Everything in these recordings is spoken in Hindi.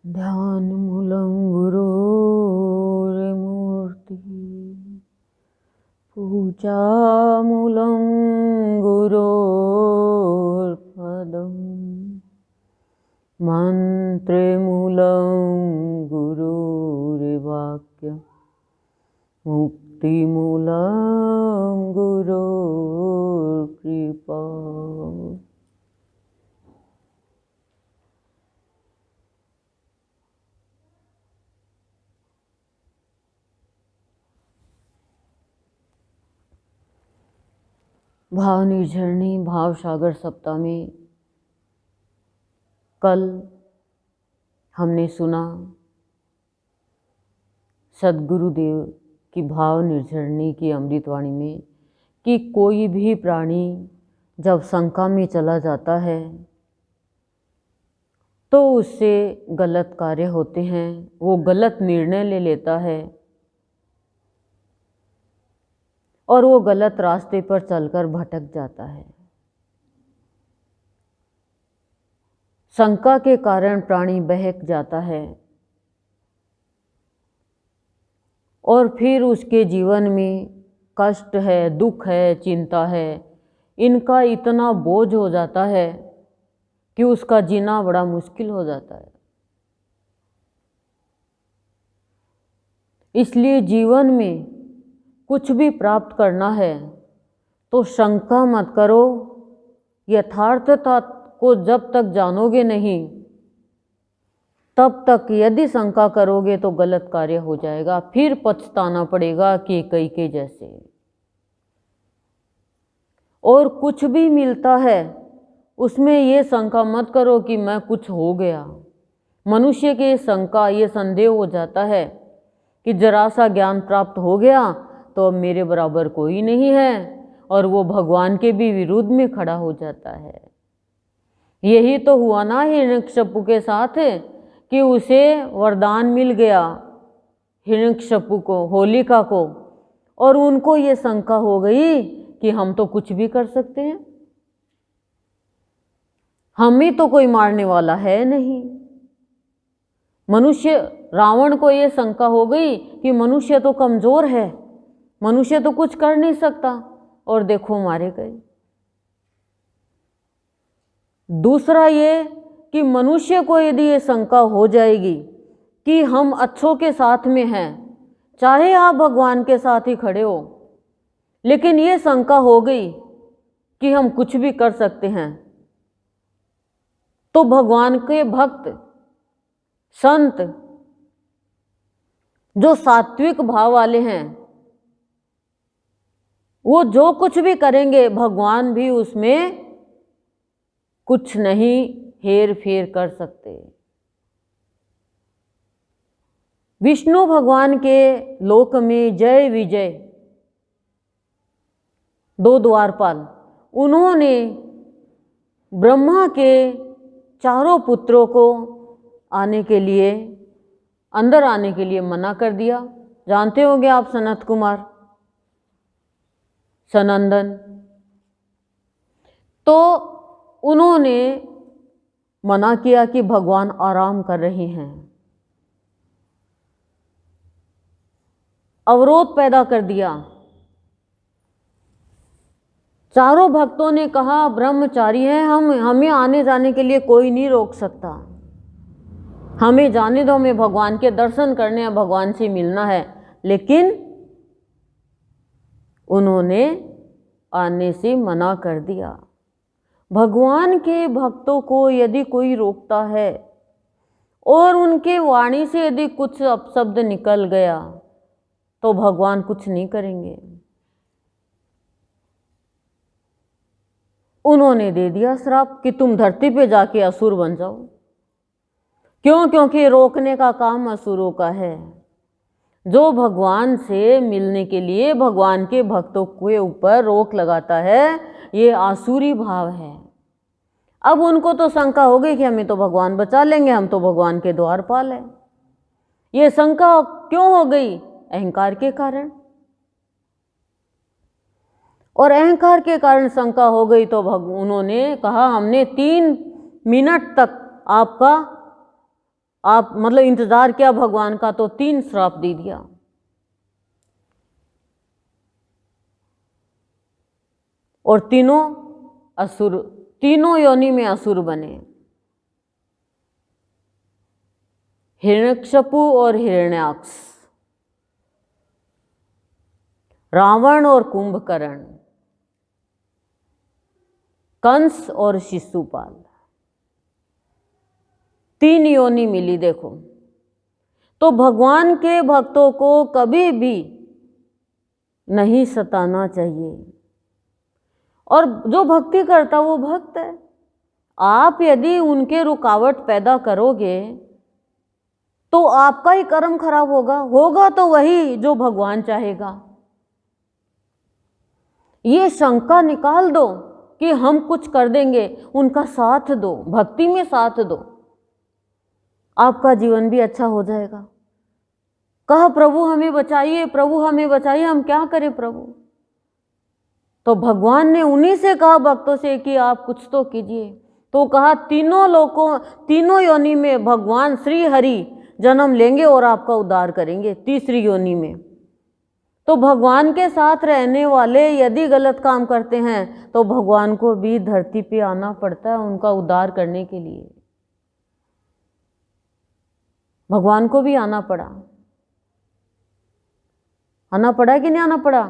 ध्यानमूलं गुरोर्मूर्तिः पूजामूलं गुरोर्पदम् मन्त्रमूलं गुरोर्वाक्यं मुक्तिमूलं गुरोर्कृपा। भाव निर्झरणी भाव सागर सप्ताह में कल हमने सुना सद्गुरुदेव की भाव निर्झरणी की अमृतवाणी में कि कोई भी प्राणी जब शंका में चला जाता है तो उससे गलत कार्य होते हैं, वो गलत निर्णय ले लेता है और वो गलत रास्ते पर चलकर भटक जाता है। शंका के कारण प्राणी बहक जाता है और फिर उसके जीवन में कष्ट है, दुख है, चिंता है, इनका इतना बोझ हो जाता है कि उसका जीना बड़ा मुश्किल हो जाता है। इसलिए जीवन में कुछ भी प्राप्त करना है तो शंका मत करो। यथार्थता को जब तक जानोगे नहीं तब तक यदि शंका करोगे तो गलत कार्य हो जाएगा, फिर पछताना पड़ेगा कि कई के जैसे। और कुछ भी मिलता है उसमें ये शंका मत करो कि मैं कुछ हो गया। मनुष्य के शंका ये संदेह हो जाता है कि जरा सा ज्ञान प्राप्त हो गया तो अब मेरे बराबर कोई नहीं है और वो भगवान के भी विरुद्ध में खड़ा हो जाता है। यही तो हुआ ना हिरण्यकश्यपु के साथ कि उसे वरदान मिल गया, हिरण्यकश्यपु को, होलिका को, और उनको ये शंका हो गई कि हम तो कुछ भी कर सकते हैं, हमें तो कोई मारने वाला है नहीं। मनुष्य, रावण को ये शंका हो गई कि मनुष्य तो कमजोर है, मनुष्य तो कुछ कर नहीं सकता, और देखो मारे गए। दूसरा ये कि मनुष्य को यदि ये शंका हो जाएगी कि हम अच्छों के साथ में हैं, चाहे आप भगवान के साथ ही खड़े हो, लेकिन ये शंका हो गई कि हम कुछ भी कर सकते हैं, तो भगवान के भक्त संत जो सात्विक भाव वाले हैं वो जो कुछ भी करेंगे भगवान भी उसमें कुछ नहीं हेर फेर कर सकते। विष्णु भगवान के लोक में जय विजय, दो द्वारपाल, उन्होंने ब्रह्मा के चारों पुत्रों को आने के लिए, अंदर आने के लिए मना कर दिया। जानते होंगे आप सनत कुमार, सनंदन, तो उन्होंने मना किया कि भगवान आराम कर रहे हैं, अवरोध पैदा कर दिया। चारों भक्तों ने कहा ब्रह्मचारी हैं हम, हमें आने जाने के लिए कोई नहीं रोक सकता, हमें जाने दो, हमें भगवान के दर्शन करने हैं, भगवान से मिलना है। लेकिन उन्होंने आने से मना कर दिया। भगवान के भक्तों को यदि कोई रोकता है और उनके वाणी से यदि कुछ अपशब्द निकल गया तो भगवान कुछ नहीं करेंगे। उन्होंने दे दिया श्राप कि तुम धरती पे जाके असुर बन जाओ। क्यों? क्योंकि रोकने का काम असुरों का है। जो भगवान से मिलने के लिए भगवान के भक्तों के ऊपर रोक लगाता है, ये आसुरी भाव है। अब उनको तो शंका हो गई कि हमें तो भगवान बचा लेंगे, हम तो भगवान के द्वारपाल हैं। ये शंका क्यों हो गई? अहंकार के कारण। और अहंकार के कारण शंका हो गई तो उन्होंने कहा हमने 3 मिनट तक आपका आप मतलब इंतजार किया भगवान का तो 3 श्राप दे दिया। और तीनों योनि में असुर बने, हिरण्यकशिपु और हिरण्याक्ष, रावण और कुंभकर्ण, कंस और शिशुपाल। 3 योनि मिली। देखो, तो भगवान के भक्तों को कभी भी नहीं सताना चाहिए। और जो भक्ति करता वो भक्त है। आप यदि उनके रुकावट पैदा करोगे तो आपका ही कर्म खराब होगा तो वही जो भगवान चाहेगा। ये शंका निकाल दो कि हम कुछ कर देंगे, उनका साथ दो, भक्ति में साथ दो, आपका जीवन भी अच्छा हो जाएगा। कहा प्रभु हमें बचाइए, प्रभु हमें बचाइए, हम क्या करें प्रभु? तो भगवान ने उन्हीं से कहा भक्तों से कि आप कुछ तो कीजिए। तो कहा तीनों योनि में भगवान श्री हरि जन्म लेंगे और आपका उद्धार करेंगे, तीसरी योनि में। तो भगवान के साथ रहने वाले यदि गलत काम करते हैं तो भगवान को भी धरती पे आना पड़ता है उनका उद्धार करने के लिए। भगवान को भी आना पड़ा कि नहीं आना पड़ा?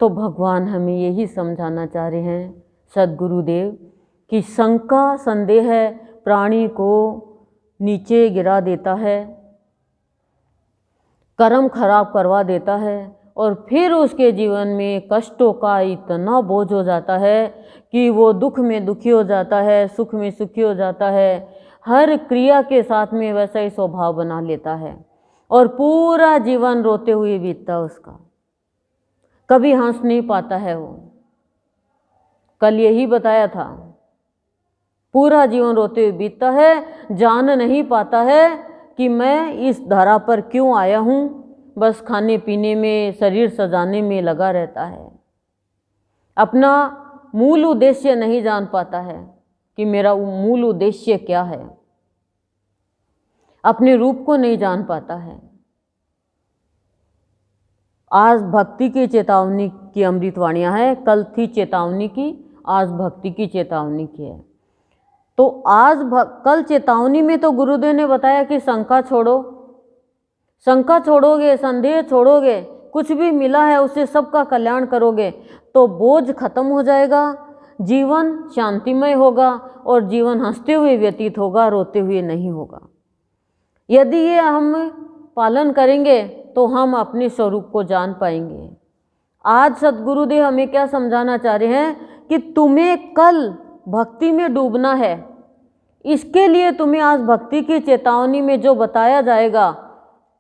तो भगवान हमें यही समझाना चाह रहे हैं सद्गुरुदेव कि शंका संदेह प्राणी को नीचे गिरा देता है, कर्म खराब करवा देता है और फिर उसके जीवन में कष्टों का इतना बोझ हो जाता है कि वो दुख में दुखी हो जाता है, सुख में सुखी हो जाता है, हर क्रिया के साथ में वैसा ही स्वभाव बना लेता है और पूरा जीवन रोते हुए बीतता उसका, कभी हंस नहीं पाता है। वो कल यही बताया था, पूरा जीवन रोते हुए बीतता है, जान नहीं पाता है कि मैं इस धरा पर क्यों आया हूँ, बस खाने पीने में, शरीर सजाने में लगा रहता है। अपना मूल उद्देश्य नहीं जान पाता है कि मेरा मूल उद्देश्य क्या है, अपने रूप को नहीं जान पाता है। आज भक्ति की चेतावनी की अमृतवाणियाँ है, कल थी चेतावनी की, आज भक्ति की चेतावनी की है। तो कल चेतावनी में तो गुरुदेव ने बताया कि शंका छोड़ो, शंका छोड़ोगे, संदेह छोड़ोगे, कुछ भी मिला है उससे सबका कल्याण करोगे तो बोझ खत्म हो जाएगा, जीवन शांतिमय होगा और जीवन हंसते हुए व्यतीत होगा, रोते हुए नहीं होगा। यदि ये हम पालन करेंगे तो हम अपने स्वरूप को जान पाएंगे। आज सद्गुरुदेव हमें क्या समझाना चाह रहे हैं कि तुम्हें कल भक्ति में डूबना है, इसके लिए तुम्हें आज भक्ति की चेतावनी में जो बताया जाएगा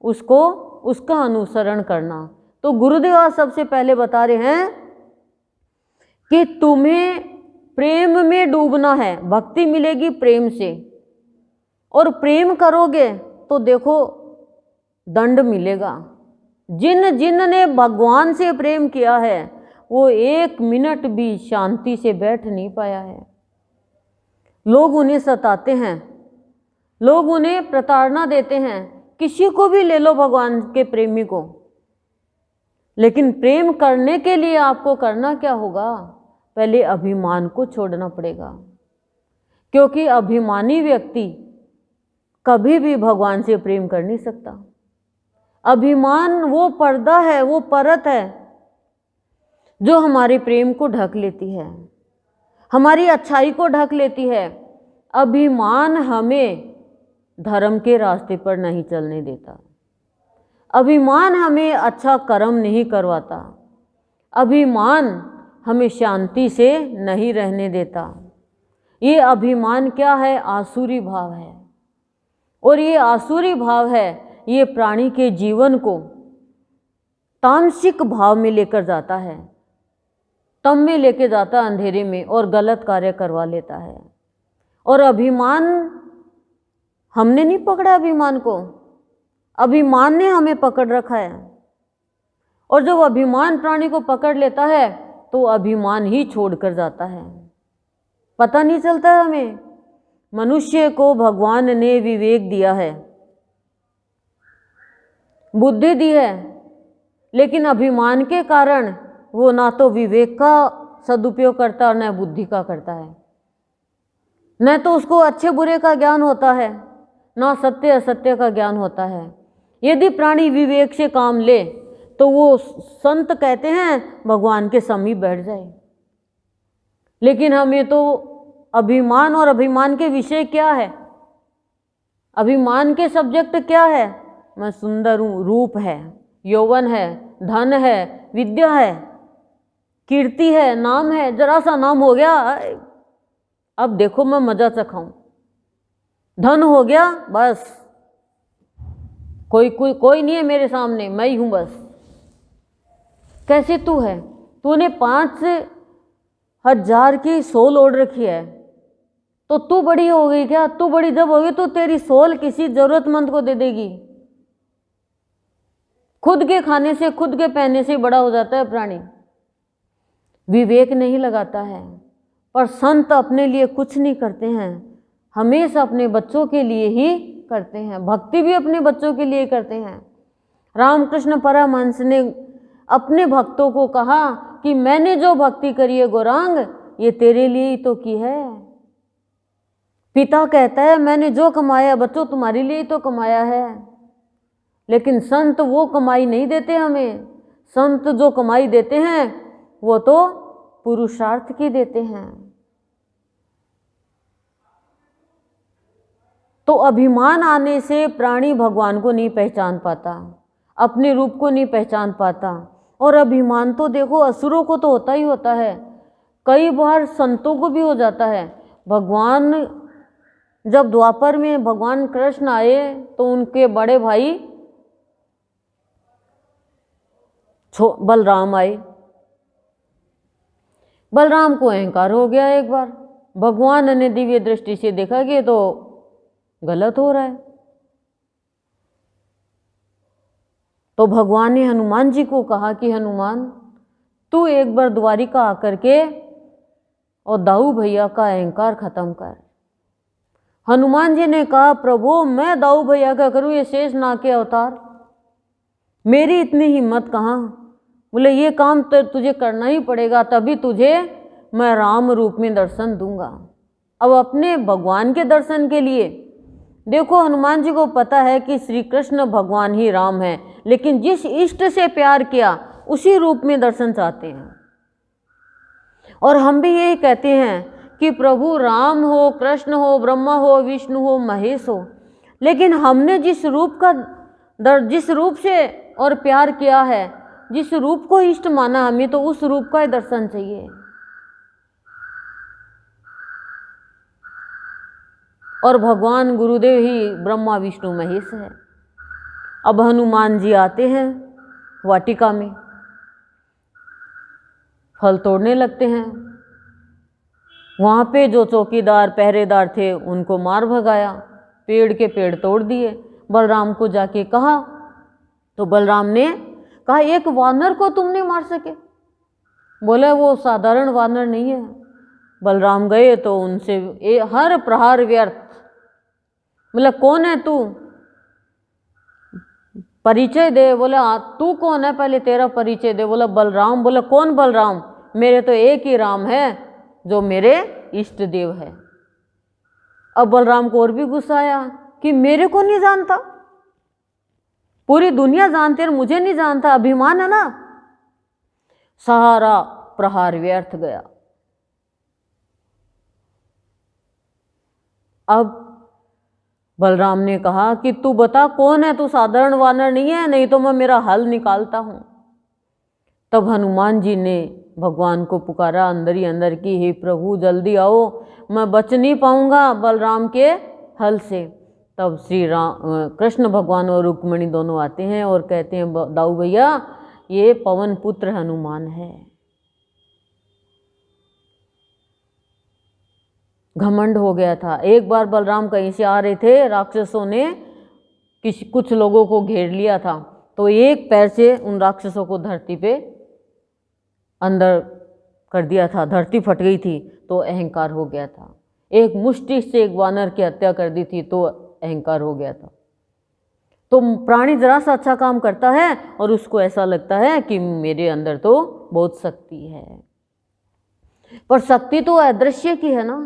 उसका अनुसरण करना। तो गुरुदेव आज सबसे पहले बता रहे हैं कि तुम्हें प्रेम में डूबना है, भक्ति मिलेगी प्रेम से, और प्रेम करोगे तो देखो दंड मिलेगा। जिन ने भगवान से प्रेम किया है वो 1 मिनट भी शांति से बैठ नहीं पाया है। लोग उन्हें सताते हैं, लोग उन्हें प्रताड़ना देते हैं, किसी को भी ले लो भगवान के प्रेमी को, लेकिन प्रेम करने के लिए आपको करना क्या होगा? पहले अभिमान को छोड़ना पड़ेगा, क्योंकि अभिमानी व्यक्ति कभी भी भगवान से प्रेम कर नहीं सकता। अभिमान वो पर्दा है, वो परत है जो हमारे प्रेम को ढक लेती है, हमारी अच्छाई को ढक लेती है। अभिमान हमें धर्म के रास्ते पर नहीं चलने देता, अभिमान हमें अच्छा कर्म नहीं करवाता, अभिमान हमें शांति से नहीं रहने देता। ये अभिमान क्या है? आसुरी भाव है, और ये आसुरी भाव है ये प्राणी के जीवन को तामसिक भाव में लेकर जाता है, तम में लेके जाता है, अंधेरे में, और गलत कार्य करवा लेता है। और अभिमान हमने नहीं पकड़ा, अभिमान को अभिमान ने हमें पकड़ रखा है। और जब अभिमान प्राणी को पकड़ लेता है तो अभिमान ही छोड़कर जाता है। पता नहीं चलता है हमें। मनुष्य को भगवान ने विवेक दिया है, बुद्धि दी है, लेकिन अभिमान के कारण वो ना तो विवेक का सदुपयोग करता और न बुद्धि का करता है। न तो उसको अच्छे बुरे का ज्ञान होता है, ना सत्य असत्य का ज्ञान होता है। यदि प्राणी विवेक से काम ले तो वो संत कहते हैं भगवान के समीप बैठ जाए। लेकिन हमें तो अभिमान, और अभिमान के विषय क्या है, अभिमान के सब्जेक्ट क्या है? मैं सुंदर हूँ, रूप है, यौवन है, धन है, विद्या है, कीर्ति है, नाम है। जरा सा नाम हो गया, अब देखो मैं मजा चखाऊं। धन हो गया, बस कोई नहीं है मेरे सामने, मैं ही हूं बस। कैसे तू है? तूने 5,000 की सोल ओढ़ रखी है, तो तू बड़ी हो गई क्या? तू बड़ी जब होगी तो तेरी सोल किसी जरूरतमंद को दे देगी। खुद के खाने से, खुद के पहनने से बड़ा हो जाता है प्राणी, विवेक नहीं लगाता है। पर संत अपने लिए कुछ नहीं करते हैं, हमेशा अपने बच्चों के लिए ही करते हैं। भक्ति भी अपने बच्चों के लिए करते हैं। रामकृष्ण परमहंस ने अपने भक्तों को कहा कि मैंने जो भक्ति करी है गौरांग, ये तेरे लिए ही तो की है। पिता कहता है मैंने जो कमाया बच्चों तुम्हारे लिए ही तो कमाया है। लेकिन संत वो कमाई नहीं देते हमें। संत जो कमाई देते हैं वो तो पुरुषार्थ की देते हैं। तो अभिमान आने से प्राणी भगवान को नहीं पहचान पाता, अपने रूप को नहीं पहचान पाता। और अभिमान तो देखो असुरों को तो होता ही होता है, कई बार संतों को भी हो जाता है। भगवान जब द्वापर में भगवान कृष्ण आए तो उनके बड़े भाई बलराम आए। बलराम को अहंकार हो गया एक बार। भगवान ने दिव्य दृष्टि से देखा कि तो गलत हो रहा है, तो भगवान ने हनुमान जी को कहा कि हनुमान तू एक बार द्वारिका आकर के और दाऊ भैया का अहंकार खत्म कर। हनुमान जी ने कहा प्रभु मैं दाऊ भैया का करूं, ये शेष नाग के अवतार, मेरी इतनी हिम्मत कहाँ। बोले ये काम तो तुझे करना ही पड़ेगा, तभी तुझे मैं राम रूप में दर्शन दूंगा। अब अपने भगवान के दर्शन के लिए देखो, हनुमान जी को पता है कि श्री कृष्ण भगवान ही राम है, लेकिन जिस इष्ट से प्यार किया उसी रूप में दर्शन चाहते हैं। और हम भी यही कहते हैं कि प्रभु राम हो, कृष्ण हो, ब्रह्मा हो, विष्णु हो, महेश हो, लेकिन हमने जिस रूप से और प्यार किया है, जिस रूप को इष्ट माना, हमें तो उस रूप का ही दर्शन चाहिए। और भगवान गुरुदेव ही ब्रह्मा विष्णु महेश है। अब हनुमान जी आते हैं वाटिका में, फल तोड़ने लगते हैं। वहाँ पे जो चौकीदार पहरेदार थे उनको मार भगाया, पेड़ के पेड़ तोड़ दिए। बलराम को जाके कहा तो बलराम ने कहा एक वानर को तुमने मार सके? बोले वो साधारण वानर नहीं है। बलराम गए तो उनसे हर प्रहार व्यर्थ। बोला कौन है तू, परिचय दे। बोले तू कौन है, पहले तेरा परिचय दे। बोला बलराम। बोला कौन बलराम? मेरे तो एक ही राम है जो मेरे इष्ट देव है। अब बलराम को और भी गुस्सा आया कि मेरे को नहीं जानता, पूरी दुनिया जानती है, मुझे नहीं जानता, अभिमान है ना। सारा प्रहार व्यर्थ गया। अब बलराम ने कहा कि तू बता कौन है, तू साधारण वानर नहीं है, नहीं तो मैं मेरा हल निकालता हूं। तब हनुमान जी ने भगवान को पुकारा अंदर ही अंदर कि हे प्रभु जल्दी आओ, मैं बच नहीं पाऊंगा बलराम के हल से। तब श्री राम कृष्ण भगवान और रुक्मिणी दोनों आते हैं और कहते हैं दाऊ भैया ये पवन पुत्र हनुमान है। घमंड हो गया था। एक बार बलराम कहीं से आ रहे थे, राक्षसों ने कुछ लोगों को घेर लिया था, तो एक पैर से उन राक्षसों को धरती पे अंदर कर दिया था, धरती फट गई थी तो अहंकार हो गया था। एक मुष्टि से एक वानर की हत्या कर दी थी तो अहंकार हो गया था। तो प्राणी जरा सा अच्छा काम करता है और उसको ऐसा लगता है कि मेरे अंदर तो बहुत शक्ति है, पर शक्ति तो अदृश्य की है ना।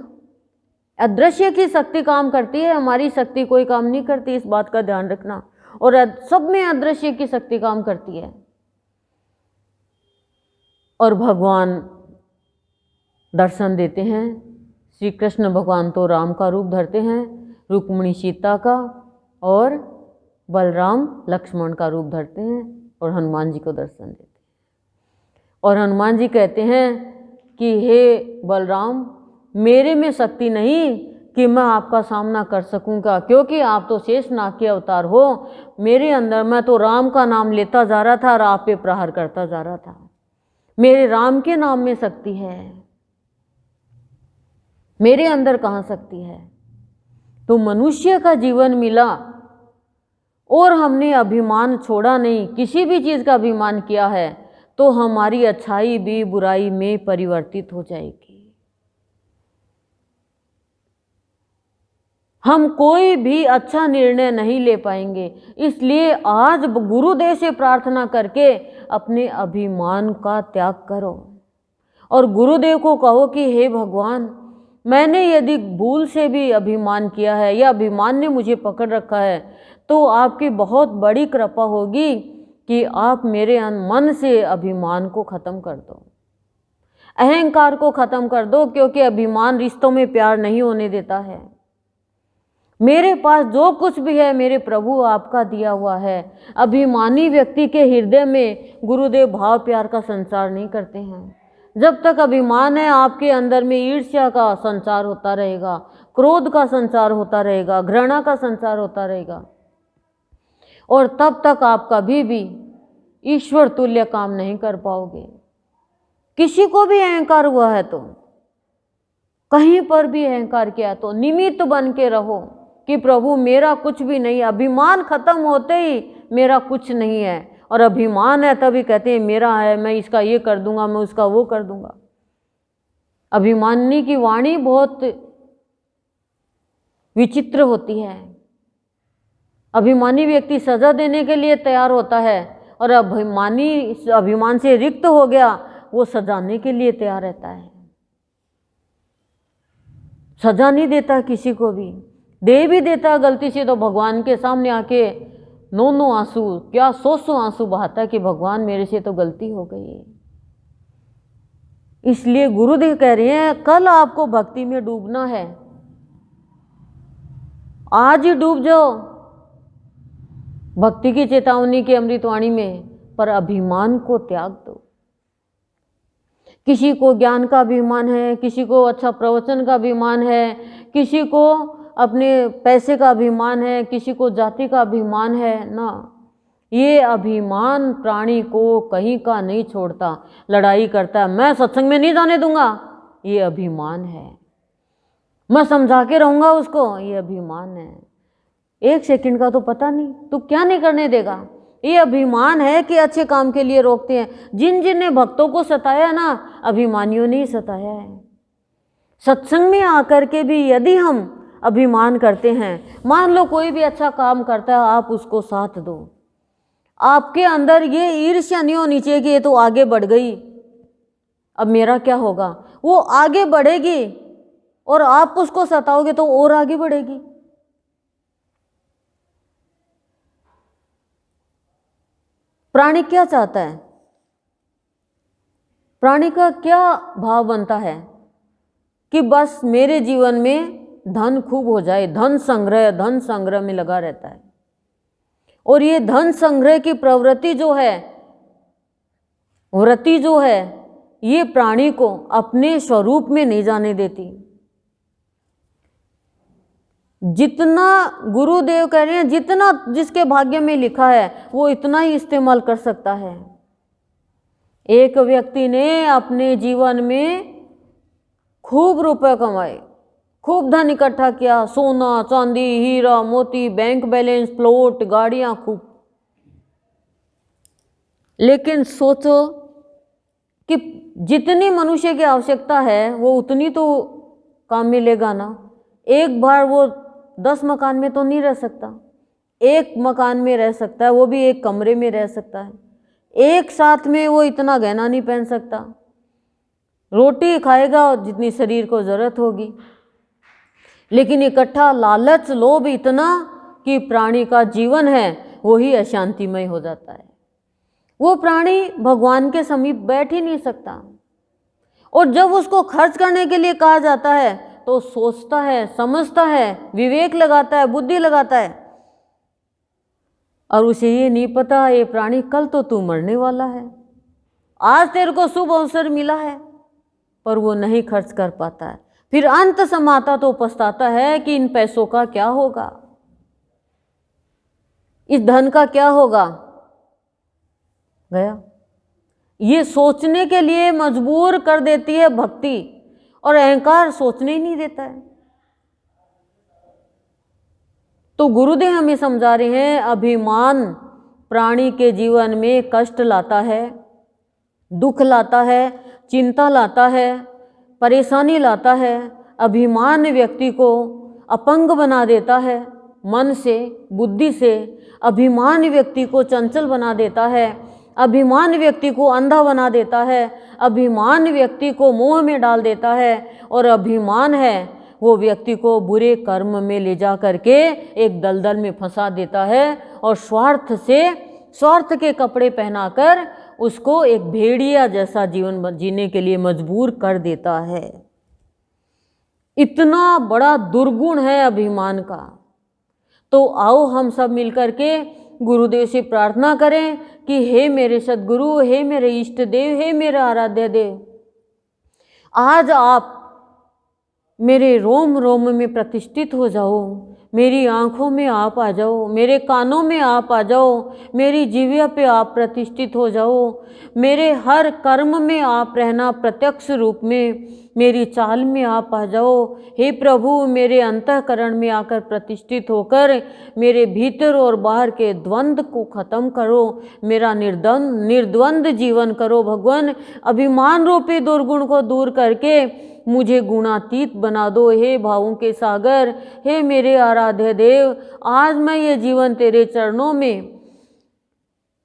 अदृश्य की शक्ति काम करती है, हमारी शक्ति कोई काम नहीं करती, इस बात का ध्यान रखना। और सब में अदृश्य की शक्ति काम करती है। और भगवान दर्शन देते हैं। श्री कृष्ण भगवान तो राम का रूप धरते हैं, रुक्मिणी सीता का, और बलराम लक्ष्मण का रूप धरते हैं और हनुमान जी को दर्शन देते हैं। और हनुमान जी कहते हैं कि हे बलराम, मेरे में शक्ति नहीं कि मैं आपका सामना कर सकूंगा, क्योंकि आप तो शेषनाग के अवतार हो। मेरे अंदर मैं तो राम का नाम लेता जा रहा था और आप पे प्रहार करता जा रहा था। मेरे राम के नाम में शक्ति है, मेरे अंदर कहाँ शक्ति है। तो मनुष्य का जीवन मिला और हमने अभिमान छोड़ा नहीं, किसी भी चीज़ का अभिमान किया है तो हमारी अच्छाई भी बुराई में परिवर्तित हो जाएगी। हम कोई भी अच्छा निर्णय नहीं ले पाएंगे। इसलिए आज गुरुदेव से प्रार्थना करके अपने अभिमान का त्याग करो और गुरुदेव को कहो कि हे भगवान, मैंने यदि भूल से भी अभिमान किया है या अभिमान ने मुझे पकड़ रखा है तो आपकी बहुत बड़ी कृपा होगी कि आप मेरे मन से अभिमान को ख़त्म कर दो, अहंकार को ख़त्म कर दो, क्योंकि अभिमान रिश्तों में प्यार नहीं होने देता है। मेरे पास जो कुछ भी है मेरे प्रभु आपका दिया हुआ है। अभिमानी व्यक्ति के हृदय में गुरुदेव भाव प्यार का संचार नहीं करते हैं। जब तक अभिमान है आपके अंदर में ईर्ष्या का संचार होता रहेगा, क्रोध का संचार होता रहेगा, घृणा का संचार होता रहेगा, और तब तक आप कभी भी ईश्वर तुल्य काम नहीं कर पाओगे। किसी को भी अहंकार हुआ है तो, कहीं पर भी अहंकार किया तो निमित्त बन के रहो कि प्रभु मेरा कुछ भी नहीं। अभिमान खत्म होते ही मेरा कुछ नहीं है, और अभिमान है तभी कहते हैं मेरा है, मैं इसका ये कर दूंगा, मैं उसका वो कर दूंगा। अभिमानी की वाणी बहुत विचित्र होती है। अभिमानी व्यक्ति सजा देने के लिए तैयार होता है और अभिमान से रिक्त हो गया, वो सजाने के लिए तैयार रहता है। सजा नहीं देता किसी को भी, दे भी देता गलती से तो भगवान के सामने आके 9 आंसू, क्या 100 आंसू बहाता कि भगवान मेरे से तो गलती हो गई। इसलिए गुरुदेव कह रहे हैं कल आपको भक्ति में डूबना है, आज ही डूब जाओ भक्ति की चेतावनी की अमृतवाणी में, पर अभिमान को त्याग दो। किसी को ज्ञान का अभिमान है, किसी को अच्छा प्रवचन का अभिमान है, किसी को अपने पैसे का अभिमान है, किसी को जाति का अभिमान है ना। ये अभिमान प्राणी को कहीं का नहीं छोड़ता, लड़ाई करता है। मैं सत्संग में नहीं जाने दूंगा, ये अभिमान है। मैं समझा के रहूंगा उसको, ये अभिमान है। 1 सेकंड का तो पता नहीं, तू क्या नहीं करने देगा। ये अभिमान है कि अच्छे काम के लिए रोकते हैं। जिन जिन ने भक्तों को सताया ना, अभिमानियों ने ही सताया है। सत्संग में आकर के भी यदि हम अभिमान करते हैं, मान लो कोई भी अच्छा काम करता है, आप उसको साथ दो, आपके अंदर ये ईर्ष्या नहीं होनी चाहिए कि ये तो आगे बढ़ गई, अब मेरा क्या होगा। वो आगे बढ़ेगी और आप उसको सताओगे तो और आगे बढ़ेगी। प्राणी क्या चाहता है, प्राणी का क्या भाव बनता है कि बस मेरे जीवन में धन खूब हो जाए, धन संग्रह में लगा रहता है। और ये धन संग्रह की प्रवृत्ति जो है, वृत्ति जो है, ये प्राणी को अपने स्वरूप में नहीं जाने देती। जितना गुरुदेव कह रहे हैं, जितना जिसके भाग्य में लिखा है वो इतना ही इस्तेमाल कर सकता है। एक व्यक्ति ने अपने जीवन में खूब रुपए कमाए, खूब धन इकट्ठा किया, सोना चांदी हीरा मोती, बैंक बैलेंस, प्लॉट, गाड़ियां खूब। लेकिन सोचो कि जितनी मनुष्य की आवश्यकता है वो उतनी तो काम मिलेगा ना। एक बार वो 10 मकान में तो नहीं रह सकता, एक मकान में रह सकता है, वो भी एक कमरे में रह सकता है। एक साथ में वो इतना गहना नहीं पहन सकता, रोटी खाएगा जितनी शरीर को जरूरत होगी। लेकिन इकट्ठा लालच लोभ इतना कि प्राणी का जीवन है वही अशांतिमय हो जाता है। वो प्राणी भगवान के समीप बैठ ही नहीं सकता। और जब उसको खर्च करने के लिए कहा जाता है तो सोचता है, समझता है, विवेक लगाता है, बुद्धि लगाता है, और उसे ये नहीं पता ये प्राणी कल तो तू मरने वाला है। आज तेरे को शुभ अवसर मिला है पर वो नहीं खर्च कर पाता है। फिर अंत समाता तो पछताता है कि इन पैसों का क्या होगा, इस धन का क्या होगा। गया। ये सोचने के लिए मजबूर कर देती है भक्ति, और अहंकार सोचने ही नहीं देता है। तो गुरुदेव हमें समझा रहे हैं अभिमान प्राणी के जीवन में कष्ट लाता है, दुख लाता है, चिंता लाता है, परेशानी लाता है। अभिमान व्यक्ति को अपंग बना देता है, मन से, बुद्धि से। अभिमान व्यक्ति को चंचल बना देता है, अभिमान व्यक्ति को अंधा बना देता है, अभिमान व्यक्ति को मोह में डाल देता है, और अभिमान है वो व्यक्ति को बुरे कर्म में ले जा करके एक दलदल में फंसा देता है, और स्वार्थ के कपड़े पहनाकर उसको एक भेड़िया जैसा जीवन जीने के लिए मजबूर कर देता है। इतना बड़ा दुर्गुण है अभिमान का। तो आओ हम सब मिलकर के गुरुदेव से प्रार्थना करें कि हे मेरे सद्गुरु, हे मेरे इष्ट देव, हे मेरा आराध्य देव, आज आप मेरे रोम रोम में प्रतिष्ठित हो जाओ, मेरी आँखों में आप आ जाओ, मेरे कानों में आप आ जाओ, मेरी जिह्वा पे आप प्रतिष्ठित हो जाओ, मेरे हर कर्म में आप रहना प्रत्यक्ष रूप में, मेरी चाल में आप आ जाओ। हे प्रभु, मेरे अंतःकरण में आकर प्रतिष्ठित होकर मेरे भीतर और बाहर के द्वंद्व को खत्म करो, मेरा निर्द्वंद जीवन करो भगवान। अभिमान रूपी दुर्गुण को दूर करके मुझे गुणातीत बना दो हे भावों के सागर। हे मेरे आराध्य देव, आज मैं ये जीवन तेरे चरणों में,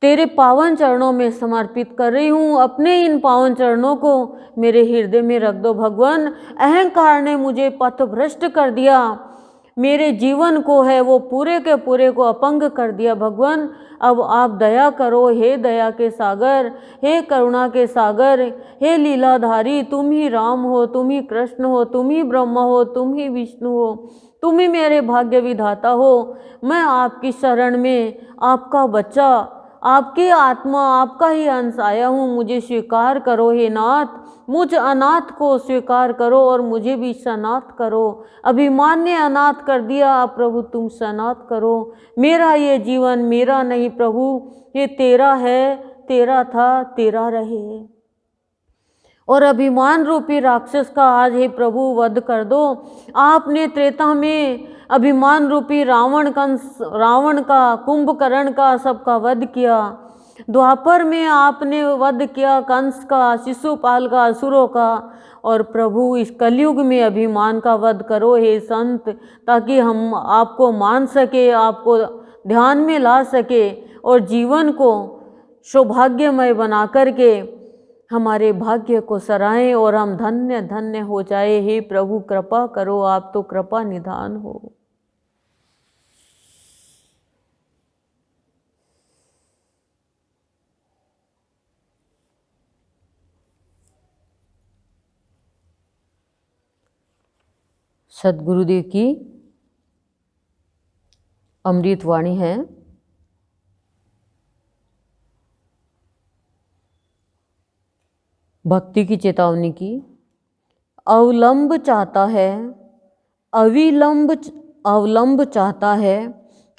तेरे पावन चरणों में समर्पित कर रही हूँ। अपने इन पावन चरणों को मेरे हृदय में रख दो भगवान। अहंकार ने मुझे पथभ्रष्ट कर दिया, मेरे जीवन को है वो पूरे के पूरे को अपंग कर दिया भगवान। अब आप दया करो हे दया के सागर, हे करुणा के सागर, हे लीलाधारी। तुम ही राम हो, तुम ही कृष्ण हो, तुम ही ब्रह्मा हो, तुम ही विष्णु हो, तुम ही मेरे भाग्य विधाता हो। मैं आपकी शरण में आपका बच्चा, आपकी आत्मा, आपका ही अंश आया हूँ। मुझे स्वीकार करो हे नाथ, मुझ अनाथ को स्वीकार करो और मुझे भी सनाथ करो। अभिमान ने अनाथ कर दिया, अब प्रभु तुम सनाथ करो। मेरा ये जीवन मेरा नहीं प्रभु, ये तेरा है, तेरा था, तेरा रहे। और अभिमान रूपी राक्षस का आज हे प्रभु वध कर दो। आपने त्रेता में अभिमान रूपी रावण का, कुंभकर्ण का, सबका वध किया। द्वापर में आपने वध किया कंस का, शिशुपाल का, असुरों का। और प्रभु इस कलयुग में अभिमान का वध करो हे संत, ताकि हम आपको मान सके, आपको ध्यान में ला सके और जीवन को सौभाग्यमय बना करके हमारे भाग्य को सराहें और हम धन्य धन्य हो जाए। हे प्रभु कृपा करो, आप तो कृपा निधान हो। सद्गुरुदेव की अमृत वाणी है। भक्ति की चेतावनी की। अवलंब चाहता है, अवलंब चाहता है,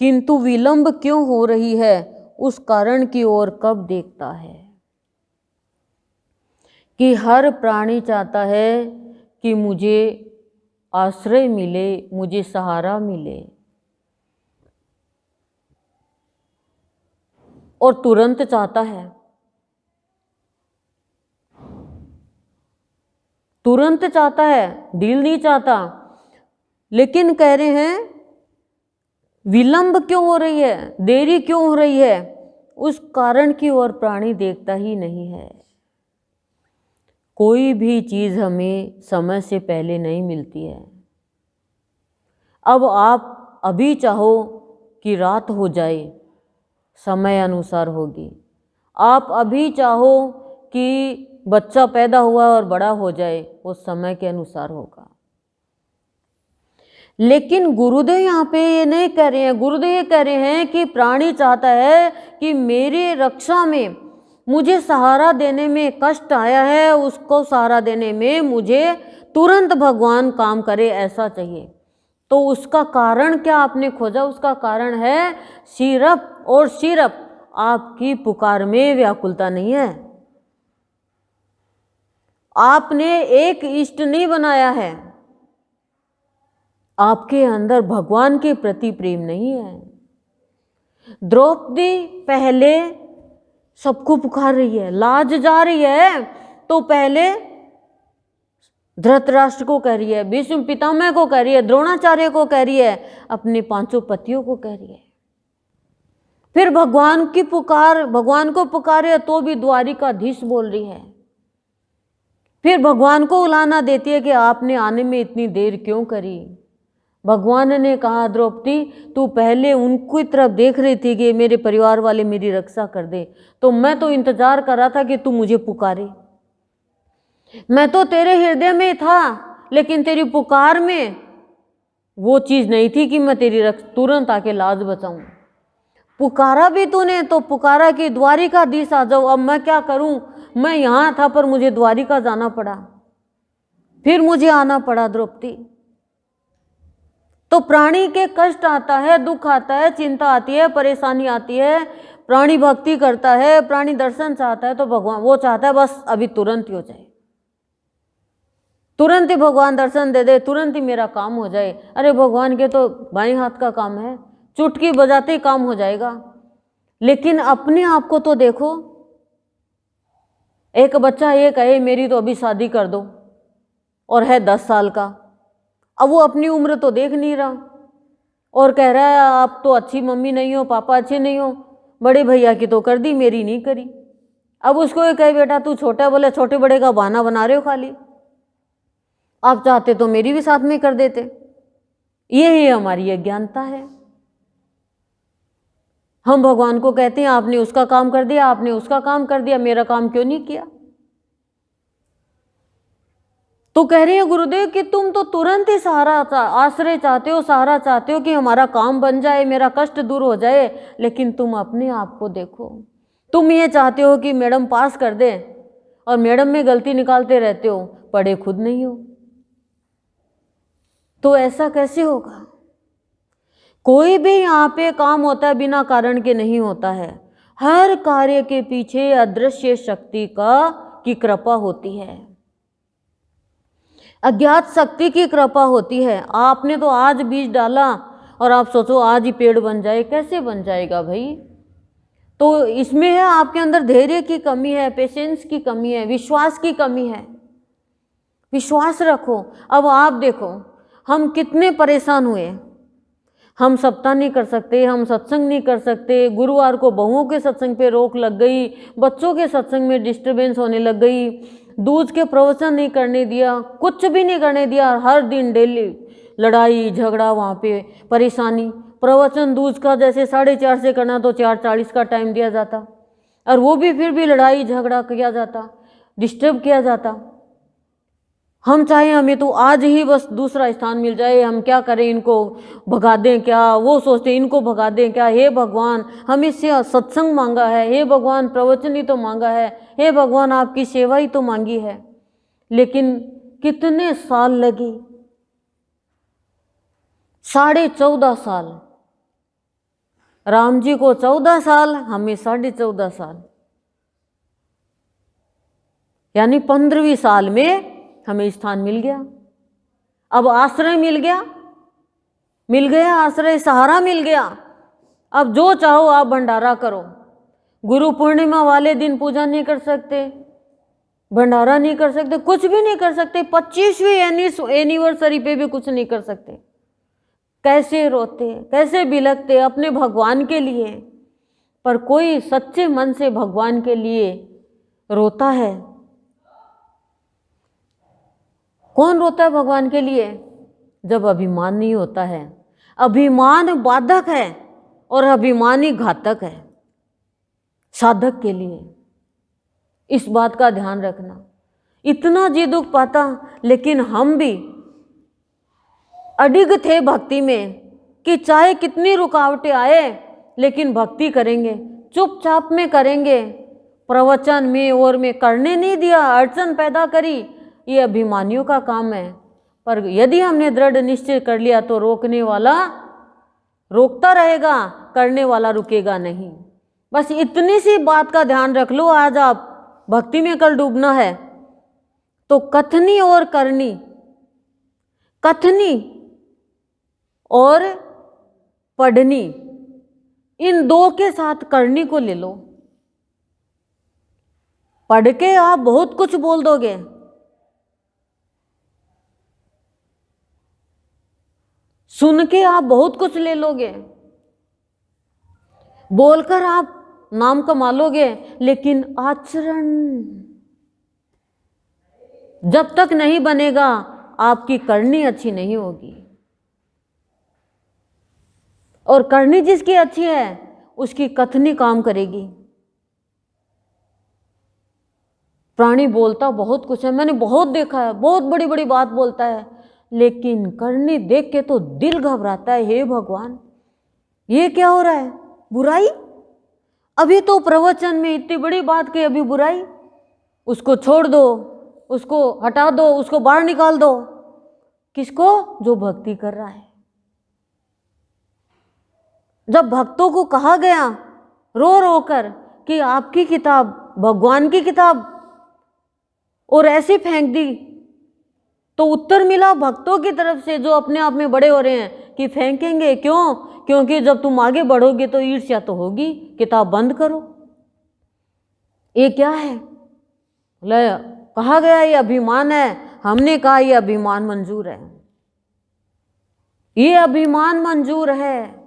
किंतु विलंब क्यों हो रही है उस कारण की ओर कब देखता है। कि हर प्राणी चाहता है कि मुझे आश्रय मिले, मुझे सहारा मिले, और तुरंत चाहता है। तुरंत चाहता है, डील नहीं चाहता। लेकिन कह रहे हैं विलंब क्यों हो रही है, देरी क्यों हो रही है, उस कारण की ओर प्राणी देखता ही नहीं है। कोई भी चीज हमें समय से पहले नहीं मिलती है। अब आप अभी चाहो कि रात हो जाए, समय अनुसार होगी। आप अभी चाहो कि बच्चा पैदा हुआ और बड़ा हो जाए, वो समय के अनुसार होगा। लेकिन गुरुदेव यहाँ पे ये नहीं कह रहे हैं। गुरुदेव ये कह रहे हैं कि प्राणी चाहता है कि मेरी रक्षा में, मुझे सहारा देने में कष्ट आया है, उसको सहारा देने में मुझे तुरंत भगवान काम करे, ऐसा चाहिए। तो उसका कारण क्या आपने खोजा? उसका कारण है सिर्फ और सिर्फ आपकी पुकार में व्याकुलता नहीं है। आपने एक इष्ट नहीं बनाया है, आपके अंदर भगवान के प्रति प्रेम नहीं है। द्रौपदी पहले सबको पुकार रही है, लाज जा रही है तो पहले धृतराष्ट्र को कह रही है, भीष्म पितामह को कह रही है, द्रोणाचार्य को कह रही है, अपने 5 पतियों को कह रही है। फिर भगवान को पुकारे तो भी द्वारिकाधीश बोल रही है। फिर भगवान को उलाना देती है कि आपने आने में इतनी देर क्यों करी। भगवान ने कहा, द्रौपदी तू पहले उनकी तरफ देख रही थी कि मेरे परिवार वाले मेरी रक्षा कर दे, तो मैं तो इंतजार कर रहा था कि तू मुझे पुकारे। मैं तो तेरे हृदय में था, लेकिन तेरी पुकार में वो चीज नहीं थी कि मैं तेरी तुरंत आके लाज बचाऊं। पुकारा भी तूने तो पुकारा कि द्वारिकाधीश आ जाओ। अब मैं क्या करूं, मैं यहां था पर मुझे द्वारिका जाना पड़ा, फिर मुझे आना पड़ा द्रौपदी। तो प्राणी के कष्ट आता है, दुख आता है, चिंता आती है, परेशानी आती है, प्राणी भक्ति करता है, प्राणी दर्शन चाहता है, तो भगवान वो चाहता है बस अभी तुरंत ही हो जाए, तुरंत ही भगवान दर्शन दे दे, तुरंत ही मेरा काम हो जाए। अरे भगवान के तो बाएं हाथ का काम है, चुटकी बजाते ही काम हो जाएगा। लेकिन अपने आप को तो देखो। एक बच्चा ये कहे मेरी तो अभी शादी कर दो, और है 10 साल का, अब वो अपनी उम्र तो देख नहीं रहा और कह रहा है आप तो अच्छी मम्मी नहीं हो, पापा अच्छे नहीं हो, बड़े भैया की तो कर दी, मेरी नहीं करी। अब उसको ये कहे बेटा तू छोटा, बोले छोटे बड़े का बहाना बना रहे हो खाली, आप चाहते तो मेरी भी साथ में कर देते। यही हमारी अज्ञानता है। हम भगवान को कहते हैं आपने उसका काम कर दिया, आपने उसका काम कर दिया, मेरा काम क्यों नहीं किया। तो कह रहे हैं गुरुदेव कि तुम तो तुरंत ही सहारा आश्रय चाहते हो, सहारा चाहते हो कि हमारा काम बन जाए, मेरा कष्ट दूर हो जाए, लेकिन तुम अपने आप को देखो। तुम ये चाहते हो कि मैडम पास कर दे और मैडम में गलती निकालते रहते हो, पढ़े खुद नहीं हो। तो ऐसा कैसे होगा। कोई भी यहाँ पे काम होता है बिना कारण के नहीं होता है। हर कार्य के पीछे अदृश्य शक्ति की कृपा होती है, अज्ञात शक्ति की कृपा होती है। आपने तो आज बीज डाला और आप सोचो आज ही पेड़ बन जाए, कैसे बन जाएगा भाई। तो इसमें है आपके अंदर धैर्य की कमी है, पेशेंस की कमी है, विश्वास की कमी है। विश्वास रखो। अब आप देखो हम कितने परेशान हुए, हम सप्ताह नहीं कर सकते, हम सत्संग नहीं कर सकते, गुरुवार को बहुओं के सत्संग पे रोक लग गई, बच्चों के सत्संग में डिस्टरबेंस होने लग गई, दूज के प्रवचन नहीं करने दिया, कुछ भी नहीं करने दिया। हर दिन डेली लड़ाई झगड़ा, वहाँ पे परेशानी। प्रवचन दूज का जैसे 4:30 से करना तो 4:40 का टाइम दिया जाता, और वो भी फिर भी लड़ाई झगड़ा किया जाता, डिस्टर्ब किया जाता। हम चाहे हमें तो आज ही बस दूसरा स्थान मिल जाए, हम क्या करें, इनको भगा दें क्या, वो सोचते इनको भगा दें क्या। हे भगवान हम इससे सत्संग मांगा है, हे भगवान प्रवचन ही तो मांगा है, हे भगवान आपकी सेवा ही तो मांगी है। लेकिन कितने साल लगी, 14.5 साल। राम जी को 14 साल, हमें 14.5 साल, यानी 15वीं साल में हमें स्थान मिल गया। अब आश्रय मिल गया आश्रय, सहारा मिल गया। अब जो चाहो आप भंडारा करो। गुरु पूर्णिमा वाले दिन पूजा नहीं कर सकते, भंडारा नहीं कर सकते, कुछ भी नहीं कर सकते, 25वीं एनिवर्सरी पे भी कुछ नहीं कर सकते। कैसे रोते, कैसे बिलखते अपने भगवान के लिए। पर कोई सच्चे मन से भगवान के लिए रोता है? कौन रोता है भगवान के लिए? जब अभिमान नहीं होता है। अभिमान बाधक है और अभिमान ही घातक है साधक के लिए। इस बात का ध्यान रखना। इतना जी दुख पाता, लेकिन हम भी अडिग थे भक्ति में कि चाहे कितनी रुकावटें आए लेकिन भक्ति करेंगे, चुपचाप में करेंगे। प्रवचन में और में करने नहीं दिया, अड़चन पैदा करी, ये अभिमानियों का काम है। पर यदि हमने दृढ़ निश्चय कर लिया तो रोकने वाला रोकता रहेगा, करने वाला रुकेगा नहीं। बस इतनी सी बात का ध्यान रख लो। आज आप भक्ति में कल डूबना है तो कथनी और करनी, कथनी और पढ़नी, इन दो के साथ करनी को ले लो। पढ़ के आप बहुत कुछ बोल दोगे, सुन के आप बहुत कुछ ले लोगे, बोलकर आप नाम कमा लोगे, लेकिन आचरण जब तक नहीं बनेगा आपकी करनी अच्छी नहीं होगी। और करनी जिसकी अच्छी है उसकी कथनी काम करेगी। प्राणी बोलता बहुत कुछ है, मैंने बहुत देखा है, बहुत बड़ी बड़ी बात बोलता है, लेकिन करनी देख के तो दिल घबराता है। हे भगवान, ये क्या हो रहा है? बुराई? अभी तो प्रवचन में इतनी बड़ी बात की, अभी बुराई? उसको छोड़ दो, उसको हटा दो, उसको बाहर निकाल दो। किसको? जो भक्ति कर रहा है। जब भक्तों को कहा गया रो रो कर कि आपकी किताब भगवान की किताब, और ऐसी फेंक दी, तो उत्तर मिला भक्तों की तरफ से जो अपने आप में बड़े हो रहे हैं कि फेंकेंगे क्यों? क्योंकि जब तुम आगे बढ़ोगे तो ईर्ष्या तो होगी, किताब बंद करो। ये क्या है? कहा गया ये अभिमान है। हमने कहा ये अभिमान मंजूर है, ये अभिमान मंजूर है,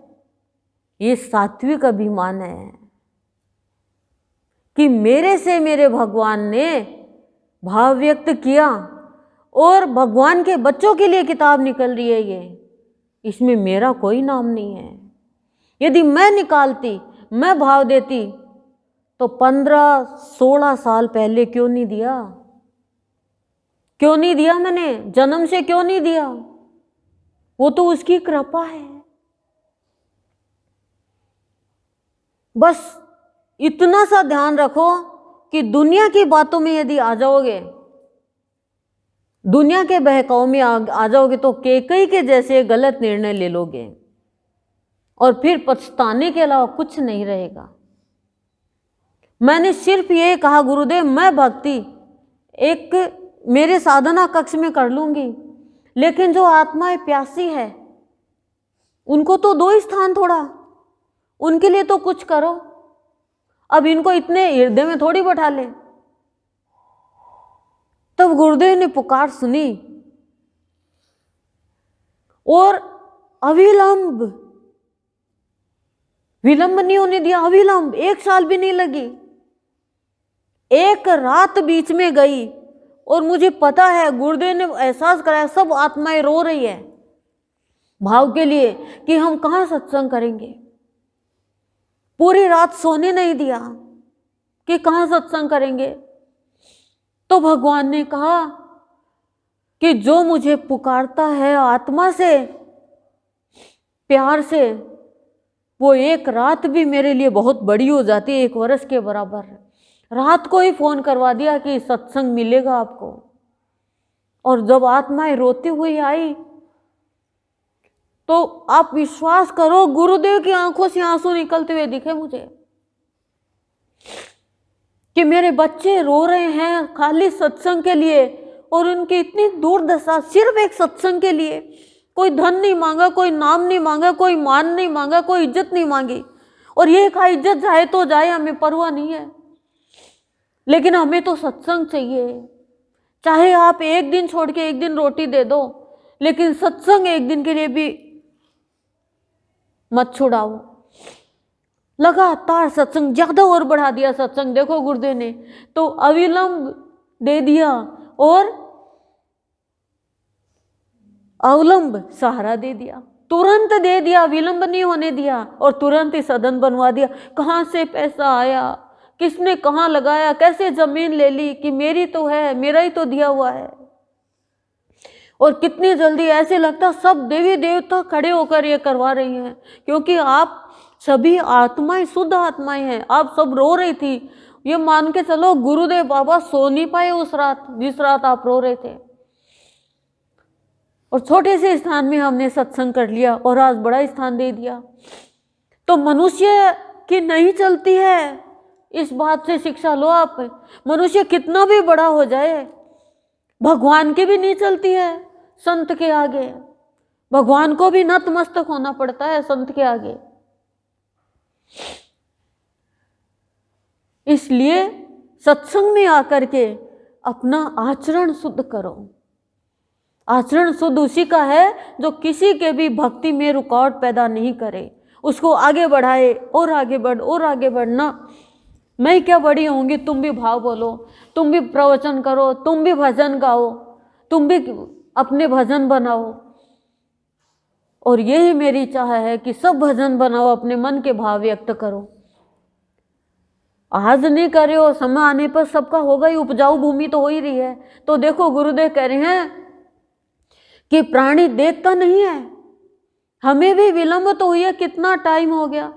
ये सात्विक अभिमान है कि मेरे से मेरे भगवान ने भाव व्यक्त किया और भगवान के बच्चों के लिए किताब निकल रही है ये, इसमें मेरा कोई नाम नहीं है। यदि मैं निकालती, मैं भाव देती तो 15-16 साल पहले क्यों नहीं दिया? क्यों नहीं दिया? मैंने जन्म से क्यों नहीं दिया? वो तो उसकी कृपा है। बस इतना सा ध्यान रखो कि दुनिया की बातों में यदि आ जाओगे, दुनिया के बहकाव में आ जाओगे तो कैकई के जैसे गलत निर्णय ले लोगे और फिर पछताने के अलावा कुछ नहीं रहेगा। मैंने सिर्फ ये कहा गुरुदेव मैं भक्ति एक मेरे साधना कक्ष में कर लूंगी, लेकिन जो आत्माएं प्यासी है उनको तो दो स्थान थोड़ा, उनके लिए तो कुछ करो। अब इनको इतने हृदय में थोड़ी बैठा ले। तब गुरुदेव ने पुकार सुनी और अविलंब, विलंब नहीं होने दिया, अविलंब 1 साल भी नहीं लगी। एक रात बीच में गई और मुझे पता है गुरुदेव ने एहसास कराया सब आत्माएं रो रही है भाव के लिए कि हम कहाँ सत्संग करेंगे। पूरी रात सोने नहीं दिया कि कहाँ सत्संग करेंगे। तो भगवान ने कहा कि जो मुझे पुकारता है आत्मा से, प्यार से, वो एक रात भी मेरे लिए बहुत बड़ी हो जाती है, 1 वर्ष के बराबर। रात को ही फोन करवा दिया कि सत्संग मिलेगा आपको। और जब आत्माएं रोती हुई आई तो आप विश्वास करो गुरुदेव की आंखों से आंसू निकलते हुए दिखे मुझे कि मेरे बच्चे रो रहे हैं खाली सत्संग के लिए, और उनकी इतनी दुर्दशा सिर्फ एक सत्संग के लिए। कोई धन नहीं मांगा, कोई नाम नहीं मांगा, कोई मान नहीं मांगा, कोई इज्जत नहीं मांगी, और ये कहा इज्जत जाए तो जाए, हमें परवाह नहीं है। लेकिन हमें तो सत्संग चाहिए। चाहे आप एक दिन छोड़ के एक दिन रोटी दे दो, लेकिन सत्संग एक दिन के लिए भी मत छुड़ाओ। लगातार सत्संग, ज्यादा और बढ़ा दिया सत्संग। देखो गुरुदेव ने तो अविलंब दे दिया और अवलंब सहारा दे दिया, तुरंत दे दिया, विलंब नहीं होने दिया और तुरंत ही सदन बनवा दिया। कहाँ से पैसा आया, किसने कहाँ लगाया, कैसे जमीन ले ली कि मेरी तो है, मेरा ही तो दिया हुआ है। और कितनी जल्दी, ऐसे लगता सब देवी देवता खड़े होकर ये करवा रही हैं, क्योंकि आप सभी आत्माएं, शुद्ध आत्माएं हैं। आप सब रो रही थी, ये मान के चलो गुरुदेव बाबा सो नहीं पाए उस रात, जिस रात आप रो रहे थे। और छोटे से स्थान में हमने सत्संग कर लिया और आज बड़ा स्थान दे दिया। तो मनुष्य की नहीं चलती है, इस बात से शिक्षा लो आप। मनुष्य कितना भी बड़ा हो जाए, भगवान की भी नहीं चलती है संत के आगे। भगवान को भी नतमस्तक होना पड़ता है संत के आगे। इसलिए सत्संग में आकर के अपना आचरण शुद्ध करो। आचरण शुद्ध उसी का है जो किसी के भी भक्ति में रुकावट पैदा नहीं करे, उसको आगे बढ़ाए और आगे बढ़ और आगे बढ़ना। मैं क्या बड़ी होंगी, तुम भी भाव बोलो, तुम भी प्रवचन करो, तुम भी भजन गाओ, तुम भी अपने भजन बनाओ। और यही मेरी चाह है कि सब भजन बनाओ, अपने मन के भाव व्यक्त करो। आज नहीं करे हो, समय आने पर सबका होगा ही, उपजाऊ भूमि तो हो ही रही है। तो देखो गुरुदेव कह रहे हैं कि प्राणी देखता नहीं है, हमें भी विलंब तो हुई है, कितना टाइम हो गया।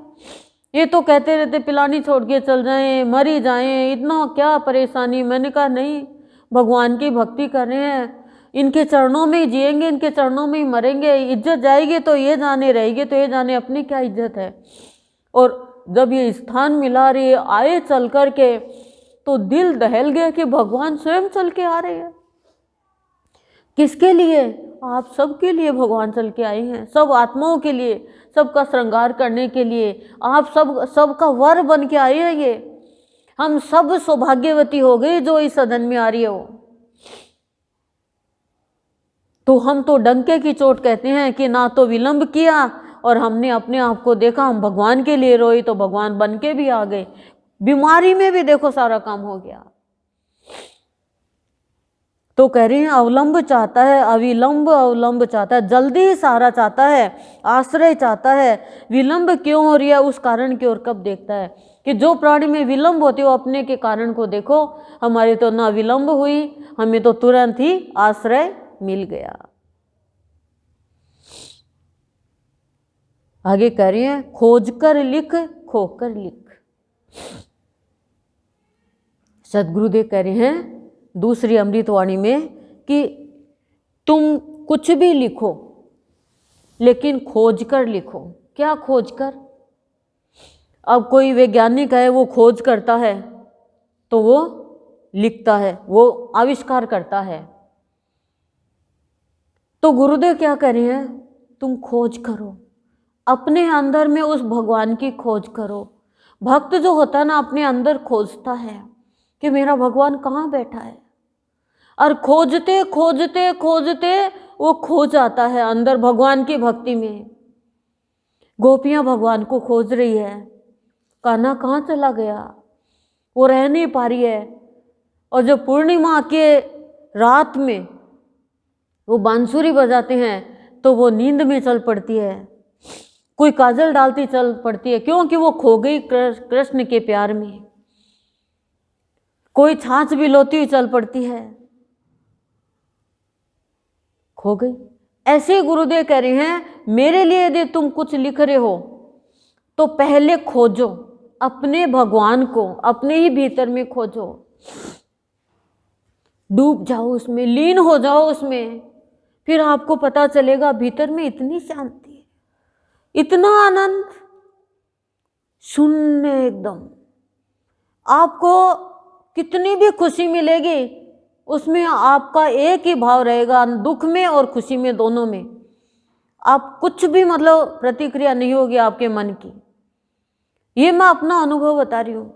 ये तो कहते रहते पिलानी छोड़ के चल जाएं, मरी जाएं, इतना क्या परेशानी। मैंने कहा नहीं, भगवान की भक्ति कर रहे हैं, इनके चरणों में ही जिएंगे, इनके चरणों में ही मरेंगे। इज्जत जाएगी तो ये जाने, रहेगी तो ये जाने, अपनी क्या इज्जत है। और जब ये स्थान मिला रही है आए चल कर के, तो दिल दहल गया कि भगवान स्वयं चल के आ रहे हैं। किसके लिए? आप सबके लिए भगवान चल के आए हैं, सब आत्माओं के लिए, सबका श्रृंगार करने के लिए। आप सबका वर बन के आए हैं। ये हम सब सौभाग्यवती हो गए जो इस सदन में आ रही है वो। तो हम तो डंके की चोट कहते हैं कि ना तो विलंब किया और हमने अपने आप को देखा, हम भगवान के लिए रोए तो भगवान बन के भी आ गए। बीमारी में भी देखो सारा काम हो गया। तो कह रही हैं अवलंब चाहता है, अविलंब अवलंब चाहता है, जल्दी ही सहारा चाहता है, आश्रय चाहता है। विलंब क्यों हो रही है उस कारण की ओर कब देखता है कि जो प्राणी में विलंब होती है वो अपने के कारण को देखो। हमारी तो ना विलंब हुई, हमें तो तुरंत ही आश्रय मिल गया। आगे कह रही हैं खोज कर लिख, खोकर लिख। सदगुरुदेव कह रहे हैं दूसरी अमृतवाणी में कि तुम कुछ भी लिखो लेकिन खोज कर लिखो। क्या खोज कर? अब कोई वैज्ञानिक है, वो खोज करता है तो वो लिखता है, वो आविष्कार करता है। तो गुरुदेव क्या कह रहे हैं, तुम खोज करो, अपने अंदर में उस भगवान की खोज करो। भक्त जो होता है ना, अपने अंदर खोजता है कि मेरा भगवान कहाँ बैठा है, और खोजते खोजते खोजते वो खो जाता है अंदर भगवान की भक्ति में। गोपियां भगवान को खोज रही है, कान्हा कहाँ चला गया, वो रह नहीं पा रही है। और जो पूर्णिमा के रात में वो बांसुरी बजाते हैं तो वो नींद में चल पड़ती है, कोई काजल डालती चल पड़ती है, क्योंकि वो खो गई कृष्ण के प्यार में। कोई छाछ बिलोती हुई चल पड़ती है, खो गई। ऐसे गुरुदेव कह रहे हैं मेरे लिए यदि तुम कुछ लिख रहे हो तो पहले खोजो अपने भगवान को, अपने ही भीतर में खोजो, डूब जाओ उसमें, लीन हो जाओ उसमें, फिर आपको पता चलेगा भीतर में इतनी शांति है, इतना आनंद, शून्य एकदम। आपको कितनी भी खुशी मिलेगी उसमें आपका एक ही भाव रहेगा, दुख में और खुशी में, दोनों में। आप कुछ भी प्रतिक्रिया नहीं होगी आपके मन की। ये मैं अपना अनुभव बता रही हूँ।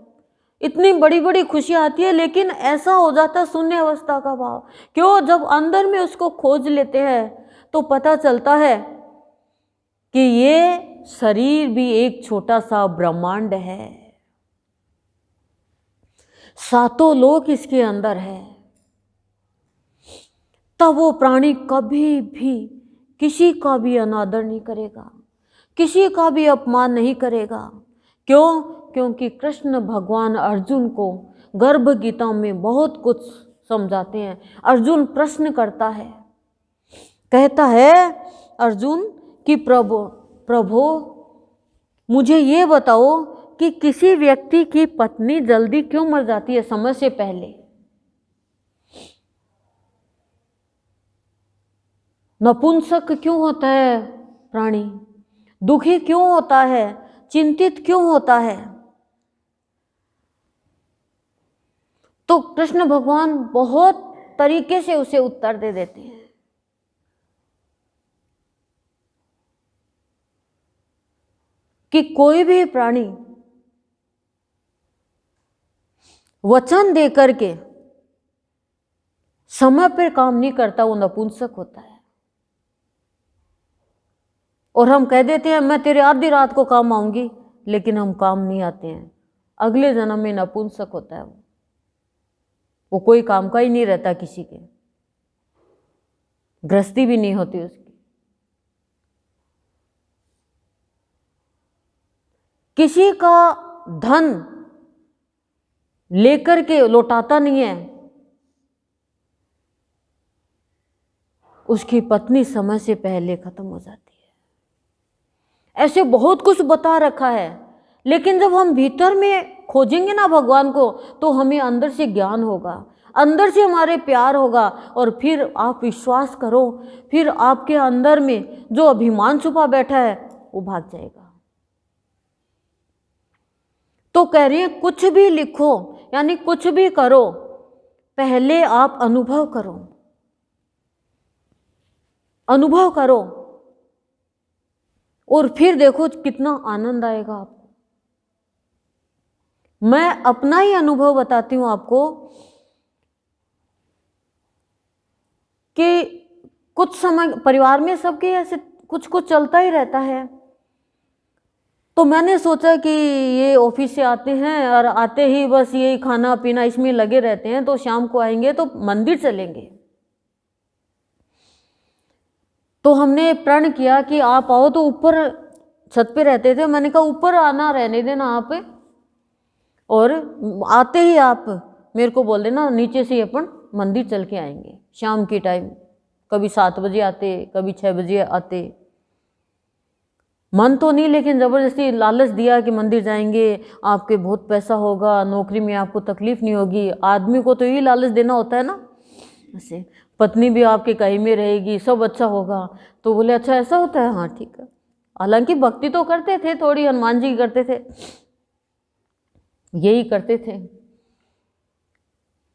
इतनी बड़ी बड़ी खुशी आती है, लेकिन ऐसा हो जाता है शून्य अवस्था का भाव। क्यों? जब अंदर में उसको खोज लेते हैं तो पता चलता है कि ये शरीर भी एक छोटा सा ब्रह्मांड है, सातों लोक इसके अंदर है। तब वो प्राणी कभी भी किसी का भी अनादर नहीं करेगा, किसी का भी अपमान नहीं करेगा। क्यों? क्योंकि कृष्ण भगवान अर्जुन को गर्भ गीता में बहुत कुछ समझाते हैं। अर्जुन प्रश्न करता है, कहता है अर्जुन कि प्रभु मुझे ये बताओ कि किसी व्यक्ति की पत्नी जल्दी क्यों मर जाती है समय से पहले? नपुंसक क्यों होता है प्राणी? दुखी क्यों होता है? चिंतित क्यों होता है? तो कृष्ण भगवान बहुत तरीके से उसे उत्तर दे देते हैं कि कोई भी प्राणी वचन दे करके समय पर काम नहीं करता, वो नपुंसक होता है। और हम कह देते हैं मैं तेरे आधी रात को काम आऊंगी, लेकिन हम काम नहीं आते हैं। अगले जन्म में नपुंसक होता है वो कोई काम का ही नहीं रहता, किसी के गृहस्थी भी नहीं होती उसकी। किसी का धन लेकर के लौटाता नहीं है, उसकी पत्नी समय से पहले खत्म हो जाती है। ऐसे बहुत कुछ बता रखा है, लेकिन जब हम भीतर में खोजेंगे ना भगवान को, तो हमें अंदर से ज्ञान होगा, अंदर से हमारे प्यार होगा। और फिर आप विश्वास करो, फिर आपके अंदर में जो अभिमान छुपा बैठा है वो भाग जाएगा। तो कह रही है कुछ भी लिखो, यानी कुछ भी करो, पहले आप अनुभव करो, अनुभव करो, और फिर देखो कितना आनंद आएगा आपको। मैं अपना ही अनुभव बताती हूँ आपको कि कुछ समय परिवार में सबके ऐसे कुछ कुछ चलता ही रहता है। तो मैंने सोचा कि ये ऑफिस से आते हैं और आते ही बस यही खाना पीना इसमें लगे रहते हैं, तो शाम को आएंगे तो मंदिर चलेंगे। तो हमने प्रण किया कि आप आओ, तो ऊपर छत पे रहते थे। मैंने कहा ऊपर आना रहने देना आप, और आते ही आप मेरे को बोल देना, नीचे से अपन मंदिर चल के आएंगे शाम की टाइम। कभी 7 बजे आते, कभी 6 बजे आते। मन तो नहीं, लेकिन ज़बरदस्ती लालच दिया कि मंदिर जाएंगे, आपके बहुत पैसा होगा, नौकरी में आपको तकलीफ नहीं होगी। आदमी को तो यही लालच देना होता है ना, ऐसे पत्नी भी आपके कहीं में रहेगी, सब अच्छा होगा। तो बोले अच्छा ऐसा होता है, हाँ ठीक है। हालांकि भक्ति तो करते थे, थोड़ी हनुमान जी की करते थे, यही करते थे।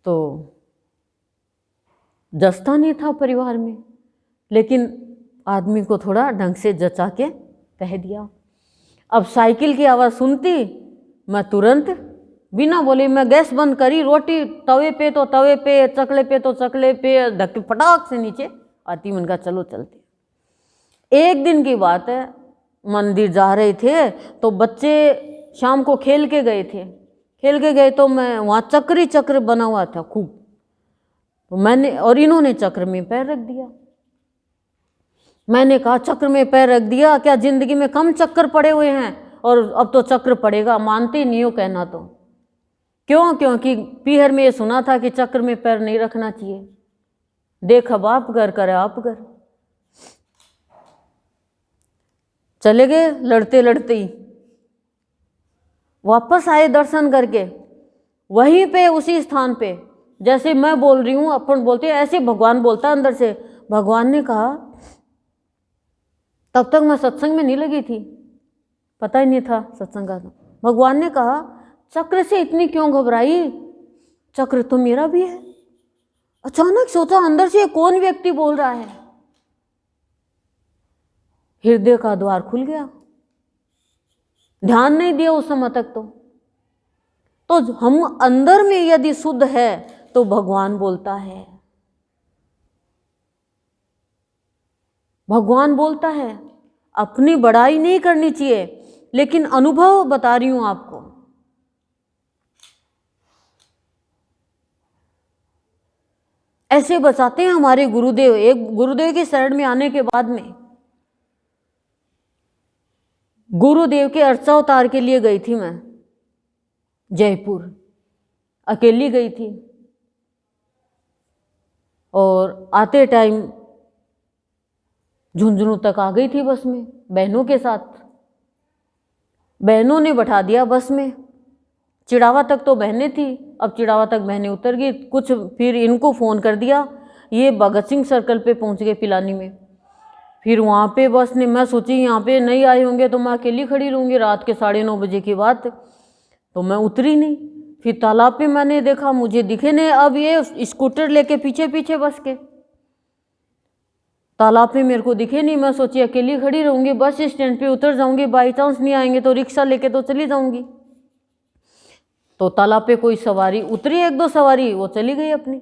तो जस्ता नहीं था परिवार में, लेकिन आदमी को थोड़ा ढंग से जचा के कह दिया। अब साइकिल की आवाज़ सुनती, मैं तुरंत बिना बोले मैं गैस बंद करी, रोटी तवे पे तो तवे पे, चकले पे तो चकले पे, ढक फटाक से नीचे आती। मैंने कहा चलो चलते। एक दिन की बात है, मंदिर जा रहे थे तो बच्चे शाम को खेल के गए तो मैं वहाँ चक्र बना हुआ था खूब, तो मैंने और इन्होंने चक्र में पैर रख दिया। मैंने कहा चक्र में पैर रख दिया, क्या जिंदगी में कम चक्कर पड़े हुए हैं और अब तो चक्र पड़ेगा? मानते नहीं हो कहना तो। क्यों? क्योंकि पीहर में ये सुना था कि चक्र में पैर नहीं रखना चाहिए। देख अब आप घर करे आप घर। चले गए लड़ते लड़ते ही, वापस आए दर्शन करके, वहीं पे उसी स्थान पे जैसे मैं बोल रही हूँ, अपन बोलते हैं ऐसे भगवान बोलता अंदर से। भगवान ने कहा, तब तक मैं सत्संग में नहीं लगी थी, पता ही नहीं था सत्संग का। भगवान ने कहा चक्र से इतनी क्यों घबराई, चक्र तो मेरा भी है। अचानक सोचा अंदर से कौन व्यक्ति बोल रहा है, हृदय का द्वार खुल गया। ध्यान नहीं दिया उस समय तक, तो तो हम अंदर में यदि शुद्ध है तो भगवान बोलता है, भगवान बोलता है। अपनी बड़ाई नहीं करनी चाहिए, लेकिन अनुभव बता रही हूं आपको। ऐसे बताते हैं हमारे गुरुदेव। एक गुरुदेव की शरण में आने के बाद में गुरुदेव के अर्चा उतार के लिए गई थी मैं जयपुर, अकेली गई थी। और आते टाइम झुंझुनू तक आ गई थी बस में बहनों के साथ। बहनों ने बैठा दिया बस में। चिड़ावा तक तो बहनें थी, अब चिड़ावा तक बहनें उतर गई कुछ, फिर इनको फ़ोन कर दिया। ये भगत सिंह सर्कल पे पहुंच गए पिलानी में। फिर वहाँ पे बस ने, मैं सोची यहाँ पे नहीं आए होंगे तो मैं अकेली खड़ी रहूँगी, रात के 9:30 बजे की बात। तो मैं उतरी नहीं। फिर तालाब पे मैंने देखा, मुझे दिखे नहीं। अब ये स्कूटर लेके पीछे पीछे बस के तालाब पे मेरे को दिखे नहीं। मैं सोची अकेली खड़ी रहूँगी, बस स्टैंड पे उतर जाऊँगी, बाई चांस नहीं आएंगे तो रिक्शा लेके तो चली जाऊँगी। तो तालाब पे कोई सवारी उतरी, 1-2 सवारी, वो चली गई अपनी।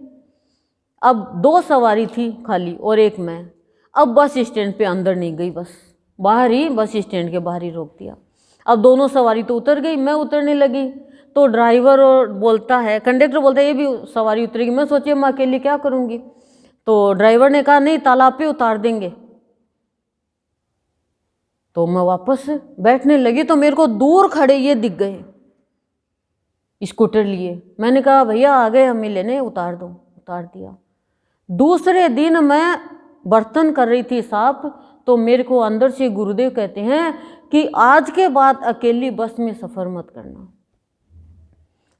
अब 2 सवारी थी खाली और एक मैं। अब बस स्टैंड पे अंदर नहीं गई, बस बाहर ही, बस स्टैंड के बाहर ही रोक दिया। अब दोनों सवारी तो उतर गई, मैं उतरने लगी तो ड्राइवर और बोलता है, कंडक्टर बोलता है ये भी सवारी उतरेगी। मैं सोची मैं अकेली क्या करूँगी। तो ड्राइवर ने कहा नहीं तालाब पे उतार देंगे। तो मैं वापस बैठने लगी तो मेरे को दूर खड़े ये दिख गए स्कूटर लिए। मैंने कहा भैया आ गए हमें लेने, उतार दो। उतार दिया। दूसरे दिन मैं बर्तन कर रही थी साफ, तो मेरे को अंदर से गुरुदेव कहते हैं कि आज के बाद अकेली बस में सफ़र मत करना।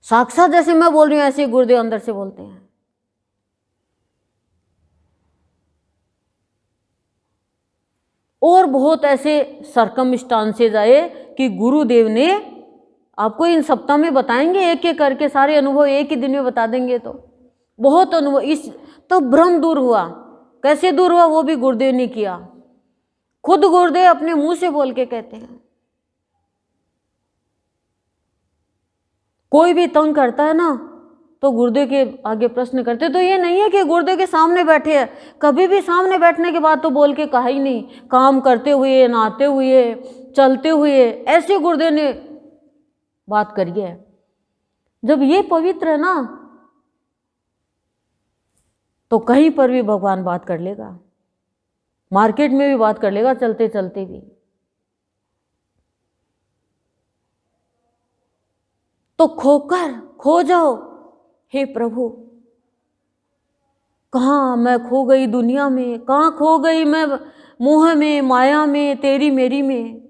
साक्षात जैसे मैं बोल रही हूँ ऐसे गुरुदेव अंदर से बोलते हैं। और बहुत ऐसे सरकमस्टांसेज आए कि गुरुदेव ने आपको इन सप्ताह में बताएंगे, एक एक करके सारे अनुभव एक ही दिन में बता देंगे। तो बहुत अनुभव, इस तो भ्रम दूर हुआ। कैसे दूर हुआ वो भी गुरुदेव ने किया, खुद गुरुदेव अपने मुंह से बोल के कहते हैं। कोई भी तंग करता है ना तो गुरुदेव के आगे प्रश्न करते। तो ये नहीं है कि गुरुदेव के सामने बैठे हैं, कभी भी सामने बैठने के बाद तो बोल के कहा ही नहीं। काम करते हुए, नहाते हुए, चलते हुए, ऐसे गुरुदेव ने बात करी है। जब ये पवित्र है ना तो कहीं पर भी भगवान बात कर लेगा, मार्केट में भी बात कर लेगा, चलते चलते भी। तो खोकर खो जाओ, हे प्रभु कहाँ मैं खो गई दुनिया में, कहाँ खो गई मैं मोह में, माया में, तेरी मेरी में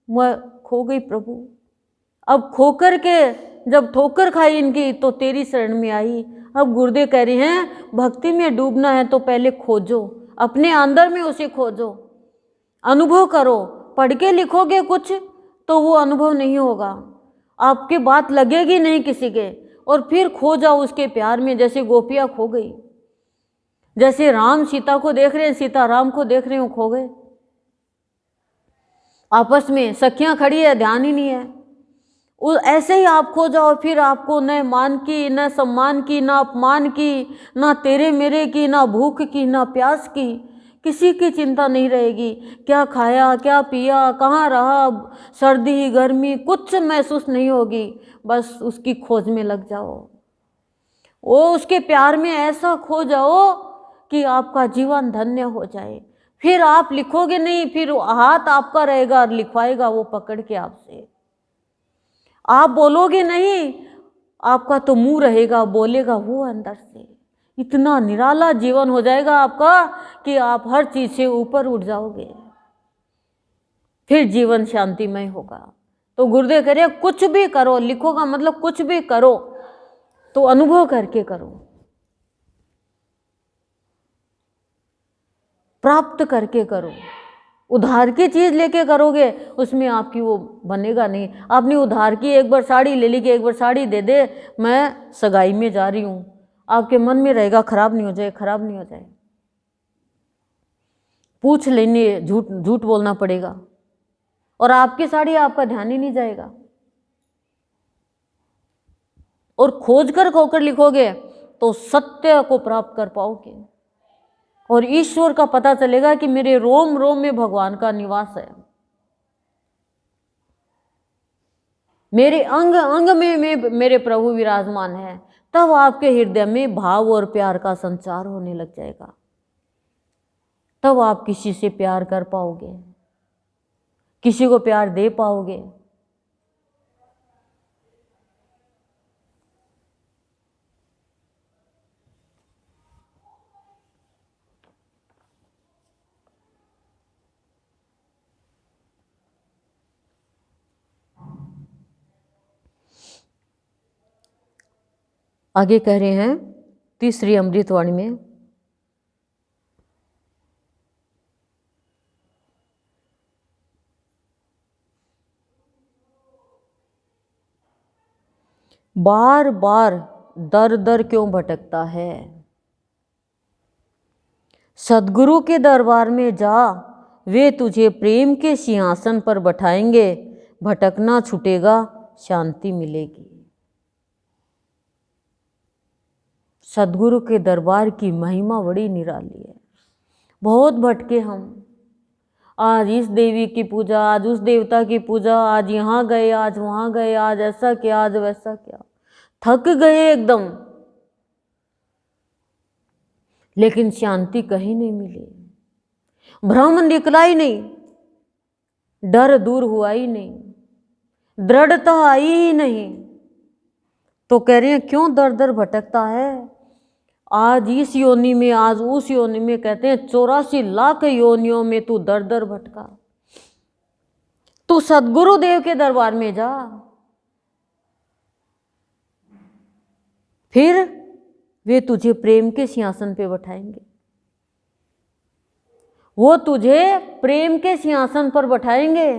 मैं खो गई प्रभु। अब खोकर के जब ठोकर खाई इनकी तो तेरी शरण में आई। अब गुरुदेव कह रहे हैं भक्ति में डूबना है तो पहले खोजो, अपने अंदर में उसे खोजो, अनुभव करो। पढ़ के लिखोगे कुछ तो वो अनुभव नहीं होगा, आपके बात लगेगी नहीं किसी के। और फिर खो जाओ उसके प्यार में, जैसे गोपियाँ खो गई, जैसे राम सीता को देख रहे हैं, सीता राम को देख रहे हो, खो गए। आपस में सखियां खड़ी है, ध्यान ही नहीं है। ऐसे ही आप खो जाओ, फिर आपको न मान की, न सम्मान की, न अपमान की, न तेरे मेरे की, न भूख की, न प्यास की, किसी की चिंता नहीं रहेगी। क्या खाया, क्या पिया, कहाँ रहा, सर्दी गर्मी कुछ महसूस नहीं होगी। बस उसकी खोज में लग जाओ, वो उसके प्यार में ऐसा खो जाओ कि आपका जीवन धन्य हो जाए। फिर आप लिखोगे नहीं, फिर हाथ आपका रहेगा और लिखवाएगा वो पकड़ के आपसे। आप बोलोगे नहीं, आपका तो मुंह रहेगा, बोलेगा वो अंदर से। इतना निराला जीवन हो जाएगा आपका कि आप हर चीज से ऊपर उठ जाओगे, फिर जीवन शांतिमय होगा। तो गुरुदेव कह रहे कुछ भी करो, लिखो का मतलब कुछ भी करो तो अनुभव करके करो, प्राप्त करके करो। उधार की चीज लेके करोगे उसमें आपकी वो बनेगा नहीं। आपने उधार की, एक बार साड़ी ले ली कि एक बार साड़ी दे दे, मैं सगाई में जा रही हूँ, आपके मन में रहेगा खराब नहीं हो जाए, खराब नहीं हो जाए। पूछ लेने, झूठ झूठ बोलना पड़ेगा और आपकी साड़ी आपका ध्यान ही नहीं जाएगा। और खोज कर खोकर लिखोगे तो सत्य को प्राप्त कर पाओगे और ईश्वर का पता चलेगा कि मेरे रोम रोम में भगवान का निवास है, मेरे अंग अंग में मेरे प्रभु विराजमान है। तब आपके हृदय में भाव और प्यार का संचार होने लग जाएगा, तब आप किसी से प्यार कर पाओगे, किसी को प्यार दे पाओगे। आगे कह रहे हैं तीसरी अमृतवाणी में, बार बार दर दर क्यों भटकता है, सद्गुरु के दरबार में जा, वे तुझे प्रेम के सिंहासन पर बैठाएंगे, भटकना छूटेगा, शांति मिलेगी। सद्गुरु के दरबार की महिमा बड़ी निराली है। बहुत भटके हम, आज इस देवी की पूजा, आज उस देवता की पूजा, आज यहाँ गए, आज वहाँ गए, आज ऐसा किया, आज वैसा किया, थक गए एकदम, लेकिन शांति कहीं नहीं मिली, भ्रम निकला ही नहीं, डर दूर हुआ ही नहीं, दृढ़ता आई ही नहीं। तो कह रहे हैं क्यों दर दर भटकता है, आज इस योनि में, आज उस योनि में, कहते हैं 84 लाख योनियों में तू दर दर भटका। तू सद्गुरु देव के दरबार में जा, फिर वे तुझे प्रेम के सिंहासन पे बैठाएंगे, वो तुझे प्रेम के सिंहासन पर बैठाएंगे।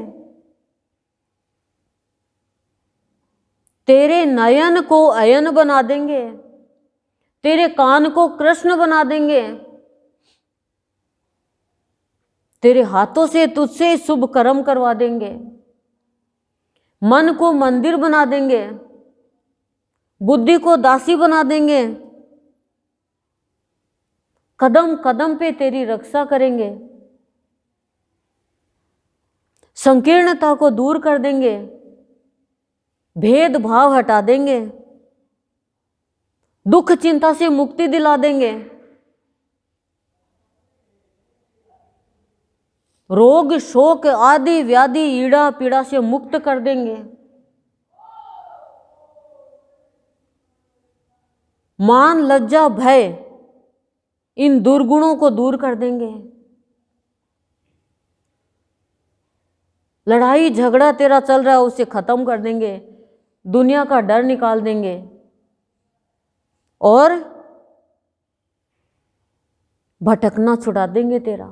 तेरे नयन को अयन बना देंगे, तेरे कान को कृष्ण बना देंगे, तेरे हाथों से तुझसे शुभ कर्म करवा देंगे, मन को मंदिर बना देंगे, बुद्धि को दासी बना देंगे, कदम कदम पे तेरी रक्षा करेंगे, संकीर्णता को दूर कर देंगे, भेदभाव हटा देंगे, दुख चिंता से मुक्ति दिला देंगे, रोग शोक आदि व्याधि ईड़ा पीड़ा से मुक्त कर देंगे, मान लज्जा भय इन दुर्गुणों को दूर कर देंगे, लड़ाई झगड़ा तेरा चल रहा है उसे खत्म कर देंगे, दुनिया का डर निकाल देंगे और भटकना छुड़ा देंगे तेरा।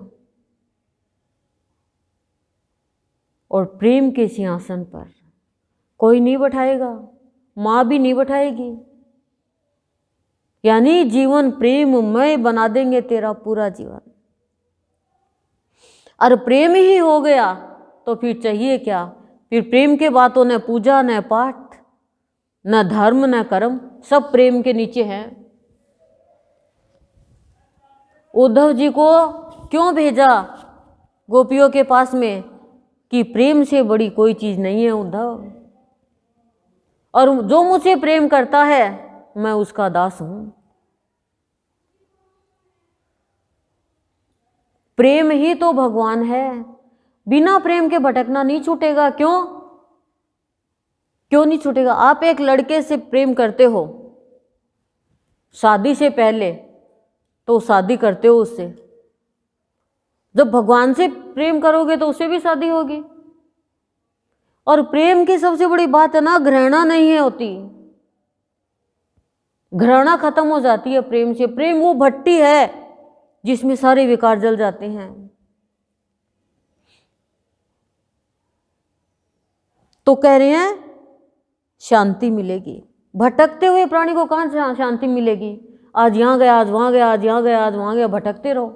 और प्रेम के सिंहासन पर कोई नहीं बैठाएगा, माँ भी नहीं बैठाएगी, यानी जीवन प्रेममय बना देंगे तेरा पूरा जीवन। और प्रेम ही हो गया तो फिर चाहिए क्या, फिर प्रेम के बातों न पूजा न पाठ न धर्म न कर्म, सब प्रेम के नीचे है। उद्धव जी को क्यों भेजा गोपियों के पास में कि प्रेम से बड़ी कोई चीज नहीं है उद्धव, और जो मुझसे प्रेम करता है मैं उसका दास हूं। प्रेम ही तो भगवान है, बिना प्रेम के भटकना नहीं छूटेगा। क्यों नहीं छूटेगा? आप एक लड़के से प्रेम करते हो शादी से पहले, तो शादी करते हो उससे, जब भगवान से प्रेम करोगे तो उससे भी शादी होगी। और प्रेम की सबसे बड़ी बात है ना, घृणा नहीं है होती, घृणा खत्म हो जाती है प्रेम से। प्रेम वो भट्टी है जिसमें सारे विकार जल जाते हैं। तो कह रहे हैं शांति मिलेगी। भटकते हुए प्राणी को कहां शांति मिलेगी? आज यहां गया, आज वहां गया, आज यहां गया, आज वहां गया, भटकते रहो,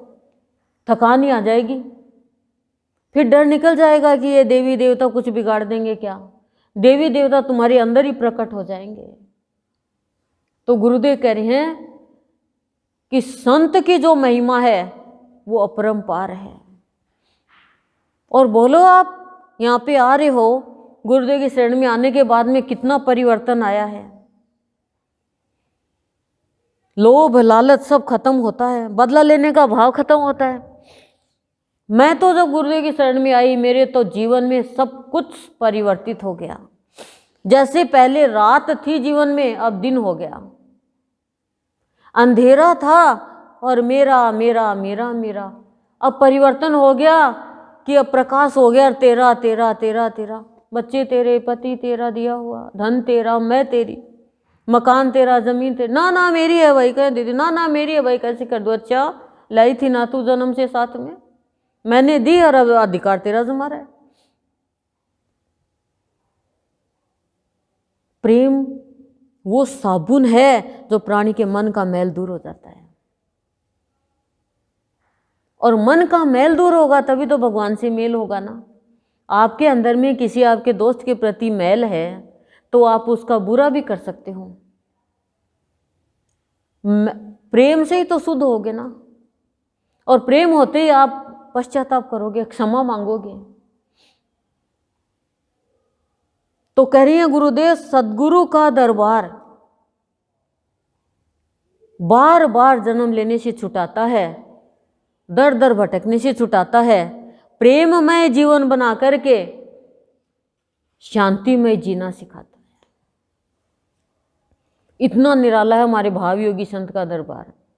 थकान ही आ जाएगी। फिर डर निकल जाएगा कि ये देवी देवता कुछ बिगाड़ देंगे क्या। देवी देवता तुम्हारे अंदर ही प्रकट हो जाएंगे। तो गुरुदेव कह रहे हैं कि संत की जो महिमा है वो अपरंपार है। और बोलो आप यहाँ पे आ रहे हो, गुरुदेव की शरण में आने के बाद में कितना परिवर्तन आया है। लोभ लालच सब खत्म होता है, बदला लेने का भाव खत्म होता है। मैं तो जब गुरुदेव की शरण में आई, मेरे तो जीवन में सब कुछ परिवर्तित हो गया। जैसे पहले रात थी जीवन में, अब दिन हो गया। अंधेरा था और मेरा मेरा मेरा मेरा, अब परिवर्तन हो गया कि अब प्रकाश हो गया। तेरा तेरा तेरा तेरा, बच्चे तेरे, पति तेरा दिया हुआ, धन तेरा, मैं तेरी, मकान तेरा, जमीन तेरी। ना ना मेरी है भाई, कह दीदी, ना ना मेरी है भाई, कैसे कर दो। अच्छा लाई थी ना तू जन्म से साथ में, मैंने दी और अब अधिकार तेरा जमा रहा है। प्रेम वो साबुन है जो प्राणी के मन का मैल दूर हो जाता है। और मन का मैल दूर होगा तभी तो भगवान से मेल होगा ना। आपके अंदर में किसी आपके दोस्त के प्रति मैल है तो आप उसका बुरा भी कर सकते हो। प्रेम से ही तो शुद्ध होगे ना। और प्रेम होते ही आप पश्चाताप करोगे, क्षमा मांगोगे। तो कह रही है गुरुदेव, सदगुरु का दरबार बार बार जन्म लेने से छुटाता है, दर दर भटकने से छुटाता है, प्रेममय जीवन बना करके शांतिमय जीना सिखाता है। इतना निराला है हमारे भाव योगी संत का दरबार।